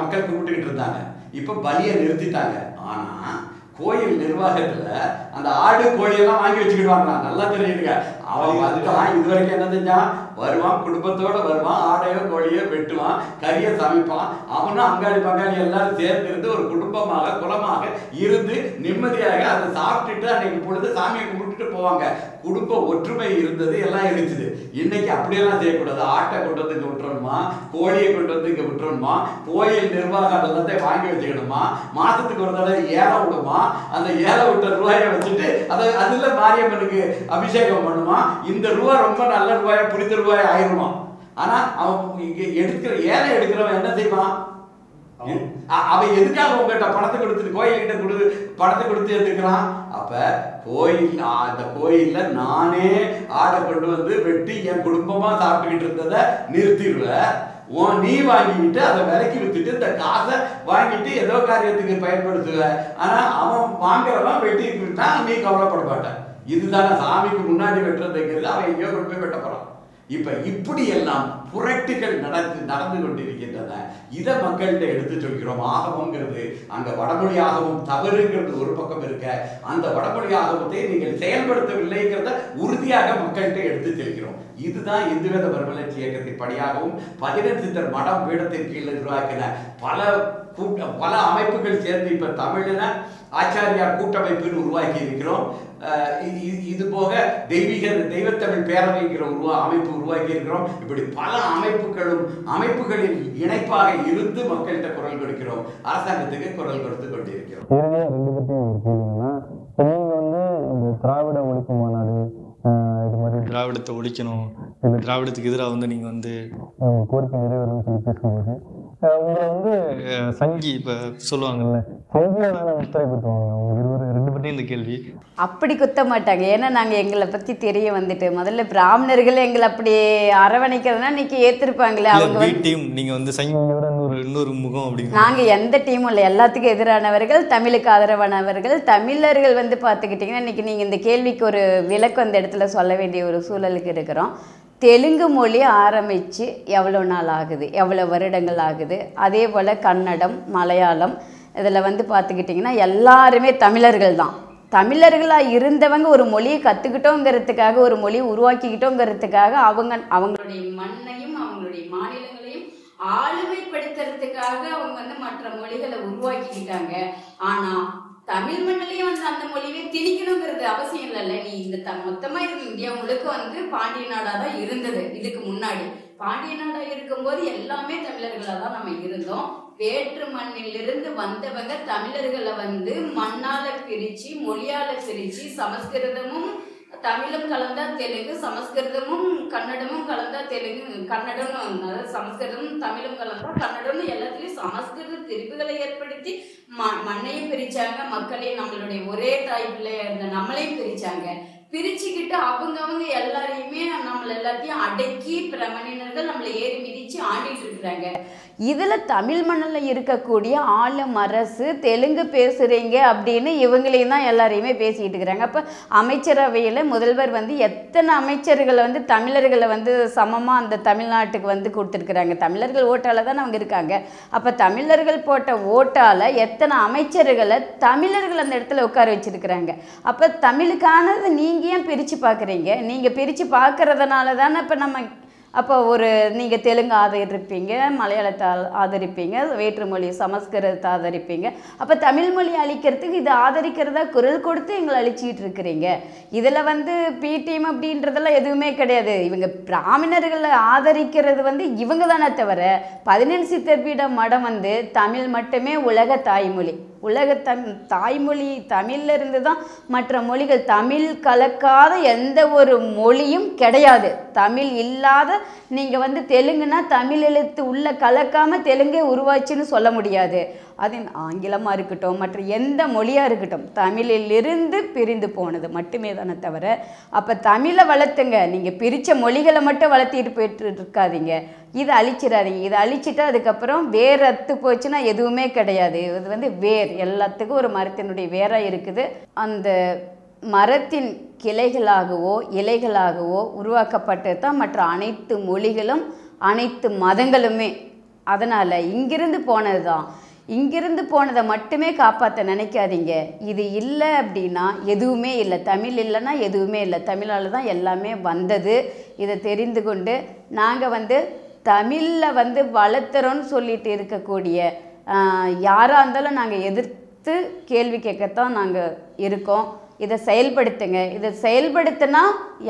மக்கள் கும்பிட்டுக்கிட்டு இருந்தாங்க. இப்ப பலியை நிறுத்திட்டாங்க. ஆனா கோயில் நிர்வாகத்துல அந்த ஆடு கோழியெல்லாம் வாங்கி வச்சுக்கிடுவாங்க. நல்லா தெரியுதுங்க. அவன் வந்துட்டான், இது வரைக்கும் என்ன செஞ்சான், வருவான், குடும்பத்தோட வருவான், ஆடையோ கோழியோ வெட்டுவான், கறியை சமைப்பான். அவனும் அங்காளி பங்காளி எல்லாரும் சேர்ந்து இருந்து ஒரு குடும்பமாக குலமாக இருந்து நிம்மதியாக அதை சாப்பிட்டுட்டு அன்னைக்கு பொழுது சாமியை கும்பிட்டுட்டு போவாங்க. குடும்ப ஒற்றுமை இருந்தது, எல்லாம் இருந்துச்சு. இன்னைக்கு அப்படியெல்லாம் செய்யக்கூடாது. ஆட்டை கொண்டு வந்து இங்க விட்டுறணுமா, கோழியை கொண்டு வந்து இங்க விட்டுறணுமா, கோயில் நிர்வாகம் அதெல்லாத்தையும் வாங்கி வச்சுக்கணுமா, மாசத்துக்கு ஒரு தடவை ஏழை விடுமா, அந்த ஏழை விட்ட ரூபாயை வச்சுட்டு அதுல மாரியம்மனுக்கு அபிஷேகம் பண்ணுமா, இந்த ரூபா ரொம்ப நல்ல ரூபாயா புரிந்த ரூபாய் ஆயிருமா. ஆனா அவன் இங்க எடுக்கிற ஏழை எடுக்கிறவன் என்ன செய்வான்? அவன் எதுக்காக உங்ககிட்ட பணத்தை கொடுத்துட்டு கோயில்கிட்ட பணத்தை கொடுத்து எடுத்துக்கிறான்? அப்ப கோயில் அந்த கோயில்ல நானே ஆடை கொண்டு வந்து வெட்டி என் குடும்பமா சாப்பிட்டுக்கிட்டு இருந்ததை நிறுத்திடுவேன். நீ வாங்கிக்கிட்டு அதை விலைக்கு வித்துட்டு இந்த காசை வாங்கிட்டு ஏதோ காரியத்துக்கு பயன்படுத்துவ. ஆனா அவன் வாங்குறவன் வெட்டி விட்டா நீ கவலைப்பட மாட்ட. இதுதானே சாமிக்கு முன்னாடி வெட்டுறதுங்கிறது. அவன் எங்கேயோ கொண்டு போய் வெட்ட போறான். இப்ப இப்படி எல்லாம் புரட்டுகள் நடந்து கொண்டிருக்கின்றன. இதை மக்கள்கிட்ட எடுத்து சொல்கிறோம். ஆகமங்கிறது அங்க வடமொழி ஆகமம் தவறுங்கிறது ஒரு பக்கம் இருக்க, அந்த வடமொழி ஆகமத்தை நீங்கள் செயல்படுத்தவில்லைங்கிறத உறுதியாக மக்கள்கிட்ட எடுத்து செல்கிறோம். இதுதான் இந்துவேத மறுமலர்ச்சி இயக்கத்தின் படியாகவும் 18 சித்தர் மடம் பீடத்தின் கீழ் உருவாக்கின பல அமைப்புகள் சேர்ந்து இப்ப தமிழின ஆச்சாரியார் கூட்டமைப்புன்னு உருவாக்கி இருக்கிறோம். இது போக தெய்வத்தமிழ் பேரவைங்கிற அமைப்பு உருவாக்கி இருக்கிறோம். இப்படி பல அமைப்புகளில் இணைப்பாக இருந்து மக்கள்கிட்ட குரல் கொடுக்கிறோம், அரசாங்கத்துக்கு குரல் கொடுத்து கொண்டிருக்கிறோம். இந்த திராவிட ஒழிப்பு மாநாடு, இது மாதிரி திராவிடத்தை ஒழிக்கணும், திராவிடத்துக்கு எதிராக வந்து நீங்க வந்து கோரிக்கை நிறைவேறணும்னு சொல்லி பேசும்போது உங்களை சங்கி இப்ப சொல்லுவாங்கல்ல, சங்கியால முத்திரைப்படுத்துவாங்க. அவங்க 2 பேர்ட்டையும் இந்த கேள்வி அப்படி குத்த மாட்டாங்க. ஏன்னா நாங்கள் எங்களை பற்றி தெரிய வந்துட்டு முதல்ல பிராமணர்கள் எங்களை அப்படி அரவணைக்கிறதுனா இன்னைக்கு ஏற்றிருப்பாங்களே. அவங்க நீங்க வந்து சங்கியோட இன்னொரு முகம் அப்படிங்க. நாங்கள் எந்த டீமும் இல்லை, எல்லாத்துக்கும் எதிரானவர்கள், தமிழுக்கு ஆதரவானவர்கள். தமிழர்கள் வந்து பார்த்துக்கிட்டிங்கன்னா இன்றைக்கி நீங்கள் இந்த கேள்விக்கு ஒரு விளக்கம் அந்த இடத்துல சொல்ல வேண்டிய ஒரு சூழலுக்கு இருக்கிறோம். தெலுங்கு மொழி ஆரம்பித்து எவ்வளோ நாள் ஆகுது, எவ்வளோ வருடங்கள் ஆகுது. அதே போல் கன்னடம், மலையாளம், இதில் வந்து பார்த்துக்கிட்டிங்கன்னா எல்லாருமே தமிழர்கள் தான். தமிழர்களாக இருந்தவங்க ஒரு மொழியை கற்றுக்கிட்டோங்கிறதுக்காக, ஒரு மொழியை உருவாக்கிக்கிட்டோங்கிறதுக்காக அவங்களுடைய மண்ணையும் அவங்களுடைய மாநிலங்களையும் ஆளுமைப்படுத்துறதுக்காக அவங்க வந்து மற்ற மொழிகளை உருவாக்கிக்கிட்டாங்க. ஆனால் தமிழ் மண்ணிலையும் வந்து அந்த மொழியை திணிக்கணுங்கிறது அவசியம் இல்லைல்ல. நீ இந்த மொத்தமாக இருக்க இந்தியா முழுக்க வந்து பாண்டிய நாடாக தான் இருந்தது. இதுக்கு முன்னாடி பாண்டிய நாடாக இருக்கும்போது எல்லாமே தமிழர்களாக தான் நம்ம இருந்தோம். வேற்று மண்ணிலிருந்து வந்தவங்க தமிழர்களை வந்து மண்ணால பிரிச்சு, மொழியால பிரிச்சு, சமஸ்கிருதமும் தமிழும் கலந்தா தெலுங்கு, சமஸ்கிருதமும் கன்னடமும் கலந்தா தெலுங்கு, கன்னடம், அதாவது சமஸ்கிருதமும் தமிழும் கலந்தா கன்னடம்னு எல்லாத்துலயும் சமஸ்கிருத திரிவுகளை ஏற்படுத்தி மண்ணையும் பிரிச்சாங்க, மக்களையும் நம்மளுடைய ஒரே தாய் பிள்ளையா இருந்த நம்மளையும் பிரிச்சாங்க. பிரிச்சுக்கிட்டு அவங்க எல்லாரையுமே நம்மள எல்லாத்தையும் அடக்கி பிற மனிதர்கள் நம்மளை ஏறி மிதிச்சு ஆண்டிட்டு இருக்கிறாங்க. இதுல தமிழ் மண்ணில் இருக்கக்கூடிய ஆளும் அரசு தெலுங்கு பேசுறீங்க அப்படின்னு இவங்களையும் தான் எல்லாரையுமே பேசிக்கிட்டு இருக்கிறாங்க. அப்ப அமைச்சரவையில முதல்வர் வந்து எத்தனை அமைச்சர்களை வந்து தமிழர்களை வந்து சமமா அந்த தமிழ்நாட்டுக்கு வந்து கொடுத்துருக்குறாங்க. தமிழர்கள் ஓட்டால தான் அவங்க இருக்காங்க. அப்ப தமிழர்கள் போட்ட ஓட்டால எத்தனை அமைச்சர்களை தமிழர்கள் அந்த இடத்துல உட்கார வச்சிருக்கிறாங்க. அப்ப தமிழுக்கானது நீங்க ஏன் பிரிச்சு பார்க்குறீங்க? நீங்க பிரிச்சு பார்க்கறதுனால தானே இப்ப நம்ம அப்போ நீங்கள் தெலுங்கு ஆதரிப்பீங்க, மலையாளத்தை ஆதரிப்பீங்க, வேற்றுமொழி சமஸ்கிருதத்தை ஆதரிப்பீங்க. அப்போ தமிழ் மொழி அழிக்கிறதுக்கு இதை ஆதரிக்கிறதா குரல் கொடுத்து எங்களை அழிச்சிட்டு இருக்கிறீங்க. இதில் வந்து பிடிஎம் அப்படின்றதெல்லாம் எதுவுமே கிடையாது. இவங்க பிராமணர்களை ஆதரிக்கிறது வந்து இவங்க தானே தவிர 17 சித்தர் பீட மடம் வந்து தமிழ் மட்டுமே உலக தாய்மொழி. உலக தாய்மொழி தமிழ்ல இருந்து தான் மற்ற மொழிகள். தமிழ் கலக்காத எந்த ஒரு மொழியும் கிடையாது. தமிழ் இல்லாத நீங்கள் வந்து தெலுங்குனா தமிழ் எழுத்து உள்ள கலக்காமல் தெலுங்கே உருவாச்சுன்னு சொல்ல முடியாது. அது ஆங்கிலமாக இருக்கட்டும் மற்ற எந்த மொழியாக இருக்கட்டும் தமிழிலிருந்து பிரிந்து போனது மட்டுமே தானே தவிர அப்போ தமிழை வளர்த்துங்க. நீங்கள் பிரித்த மொழிகளை மட்டும் வளர்த்திட்டு போயிட்டு இருக்காதீங்க. இதை அழிச்சிடாதீங்க. இதை அழிச்சிட்டா அதுக்கப்புறம் வேர் அத்து போச்சுன்னா எதுவுமே கிடையாது. இது வந்து வேர் எல்லாத்துக்கும் ஒரு மரத்தினுடைய வேராக இருக்குது. அந்த மரத்தின் கிளைகளாகவோ இலைகளாகவோ உருவாக்கப்பட்டது தான் மற்ற அனைத்து மொழிகளும் அனைத்து மதங்களுமே. அதனால் இங்கிருந்து போனது தான். இங்கிருந்து போனதை மட்டுமே காப்பாற்ற நினைக்காதீங்க. இது இல்லை அப்படின்னா எதுவுமே இல்லை. தமிழ் இல்லைன்னா எதுவுமே இல்லை. தமிழால் தான் எல்லாமே வந்தது. இதை தெரிந்து கொண்டு நாங்கள் வந்து தமிழில் வந்து வளர்த்துறோன்னு சொல்லிட்டு இருக்கக்கூடிய யாராக இருந்தாலும் நாங்கள் எதிர்த்து கேள்வி கேட்கத்தான் நாங்கள் இருக்கோம். இதை செயல்படுத்துங்க. இதை செயல்படுத்தினா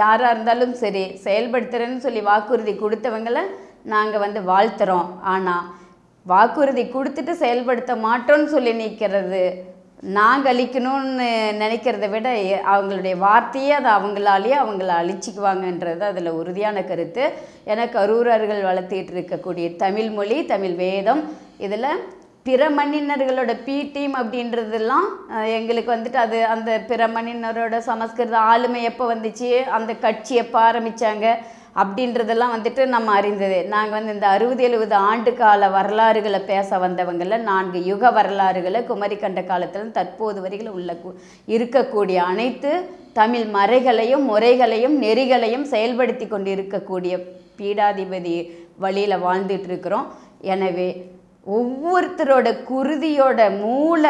யாராக இருந்தாலும் சரி செயல்படுத்துகிறேன்னு சொல்லி வாக்குறுதி கொடுத்தவங்களை நாங்கள் வந்து வாழ்த்துறோம். ஆனால் வாக்குறுதி கொடுத்துட்டு செயல்படுத்த மாட்டோன்னு சொல்லி நிற்கிறது நாங்கள் அழிக்கணும்னு நினைக்கிறத விட அவங்களுடைய வார்த்தையே அதை அவங்களாலேயே அவங்கள அழிச்சிக்குவாங்கன்றது அதில் உறுதியான கருத்து. ஏன்னா கரூரர்கள் வளர்த்திட்டு இருக்கக்கூடிய தமிழ் மொழி தமிழ் வேதம் இதில் பிற மண்ணினர்களோட பிடிஎம் அப்படின்றதெல்லாம் எங்களுக்கு வந்துட்டு அது அந்த பிற மண்ணினரோட சமஸ்கிருத ஆளுமை எப்போ வந்துச்சு, அந்த கட்சி எப்போ ஆரம்பித்தாங்க அப்படின்றதெல்லாம் வந்துட்டு நம்ம அறிந்தது. நாங்கள் வந்து இந்த 60-70 ஆண்டு கால வரலாறுகளை பேச வந்தவங்களில் 4 யுக வரலாறுகளை குமரி கண்ட காலத்தில் தற்போது வரையில் உள்ள இருக்கக்கூடிய அனைத்து தமிழ் மறைகளையும் முறைகளையும் நெறிகளையும் செயல்படுத்தி கொண்டு இருக்கக்கூடிய பீடாதிபதி வழியில் வாழ்ந்துட்டு இருக்கிறோம். எனவே ஒவ்வொருத்தரோட குருதியோட மூல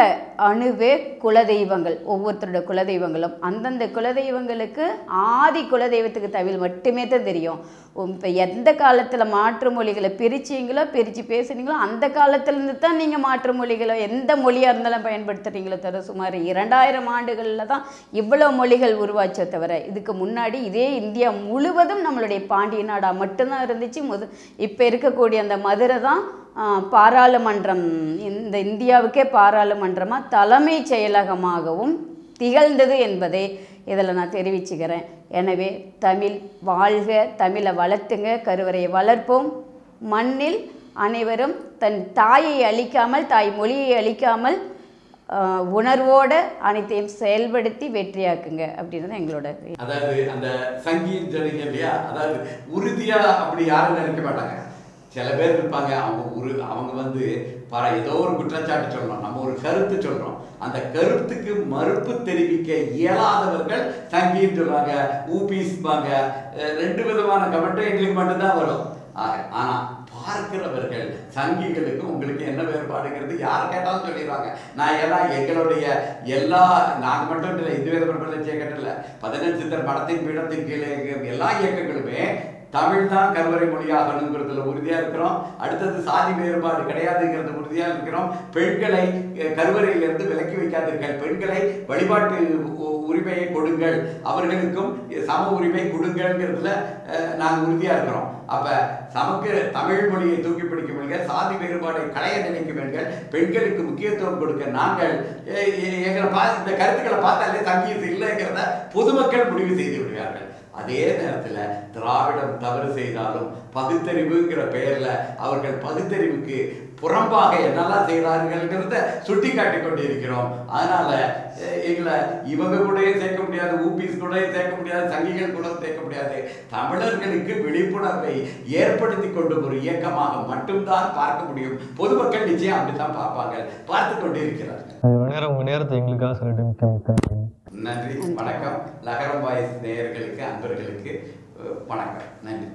அணுவே குலதெய்வங்கள். ஒவ்வொருத்தரோட குலதெய்வங்களும் அந்தந்த குலதெய்வங்களுக்கு ஆதி குலதெய்வத்துக்கு தமிழ் மட்டுமே தான் தெரியும். இப்போ எந்த காலத்தில் மாற்று மொழிகளை பிரிச்சிங்களோ பிரித்து பேசுனீங்களோ அந்த காலத்துலேருந்து தான் நீங்கள் மாற்று மொழிகளை எந்த மொழியாக இருந்தாலும் பயன்படுத்துகிறீங்களோ தவிர சுமார் 2000 ஆண்டுகளில் தான் இவ்வளோ மொழிகள் உருவாச்சே தவிர இதுக்கு முன்னாடி இதே இந்தியா முழுவதும் நம்மளுடைய பாண்டிய நாடாக மட்டும்தான் இருந்துச்சு. இப்போ இருக்கக்கூடிய அந்த மதுரை தான் பாராளுமன்றம், இந்த இந்தியாவுக்கே பாராளுமன்றமாக தலைமை செயலகமாகவும் திகழ்ந்தது என்பதை இதில் நான் தெரிவிச்சுக்கிறேன். எனவே தமிழ் வாழ்க, தமிழை வளர்த்துங்க, கருவறையை வளர்ப்போம். மண்ணில் அனைவரும் தன் தாயை அழிக்காமல் தாய் மொழியை அழிக்காமல் உணர்வோடு அனைத்தையும் செயல்படுத்தி வெற்றியாக்குங்க அப்படின்னு எங்களோட. அதாவது அந்த சங்கீதம் சொன்னீங்க இல்லையா, அதாவது உறுதியாக அப்படி யாரும் நினைக்க மாட்டாங்க. சில பேர் இருப்பாங்க அவங்க வந்து ஏதோ ஒரு குற்றச்சாட்டு சொல்கிறோம், நம்ம ஒரு கருத்து சொல்கிறோம், அந்த கருத்துக்கு மறுப்பு தெரிவிக்க இயலாதவர்கள் சங்கீன்னு சொல்லுவாங்க, ஊபிஸ்பாங்க. 2 விதமான கமெண்ட்டும் எங்களுக்கு மட்டும்தான் வரும். ஆனால் பார்க்கிறவர்கள் சங்கிகளுக்கு உங்களுக்கு என்ன வேறுபாடுங்கிறது யார் கேட்டாலும் சொல்லிடுவாங்க. நான் எங்களுடைய நாங்கள் மட்டும் இல்லை, இந்து வேத பிரபலட்சிய கட்டல 18 சித்தர் மடத்தின் பீடத்தின் கீழே எல்லா இயக்கங்களுமே தமிழ் தான் கருவறை மொழியாகணுங்கிறதுல உறுதியாக இருக்கிறோம். அடுத்தது சாதி வேறுபாடு கிடையாதுங்கிறது உறுதியாக இருக்கிறோம். பெண்களை கருவறையிலிருந்து விலக்கி வைக்காதீர்கள், பெண்களை வழிபாட்டு உரிமையை கொடுங்கள், அவர்களுக்கும் சம உரிமை கொடுங்கள்ங்கிறதுல நாங்கள் உறுதியாக இருக்கிறோம். அப்போ நமக்கு தமிழ் மொழியை தூக்கி பிடிக்க சாதி வேறுபாடை களைய நினைக்குவீர்கள், பெண்களுக்கு முக்கியத்துவம் கொடுக்க நாங்கள் எங்களை இந்த கருத்துக்களை பார்த்தாலே சங்கீதம் இல்லைங்கிறத பொதுமக்கள் முடிவு செய்து விடுவார்கள். அதே நேரத்தில் திராவிடம் தவறு செய்தாலும் பகுத்தறிவுங்கிற பெயரில் அவர்கள் பகுத்தறிவுக்கு புறம்பாக என்னெல்லாம் செய்கிறார்கள்ங்கிறத சுட்டி காட்டி கொண்டு இருக்கிறோம். அதனால எங்களை இவங்க கூடயே சேர்க்க முடியாது, ஊபிஸ் கூட சேர்க்க முடியாது, சங்கிகள் கூட சேர்க்க முடியாது. தமிழர்களுக்கு விழிப்புணர்வை ஏற்படுத்தி கொண்டு ஒரு இயக்கமாக மட்டும்தான் பார்க்க முடியும். பொதுமக்கள் நிச்சயம் அப்படித்தான் பார்ப்பாங்க, பார்த்து கொண்டு இருக்கிறார்கள். உங்க நேரத்தை எங்களுக்காக சொல்லிட்டு நன்றி, வணக்கம். லகரம் வாய்ஸ் நேயர்களுக்கு, அன்பர்களுக்கு வணக்கம், நன்றி.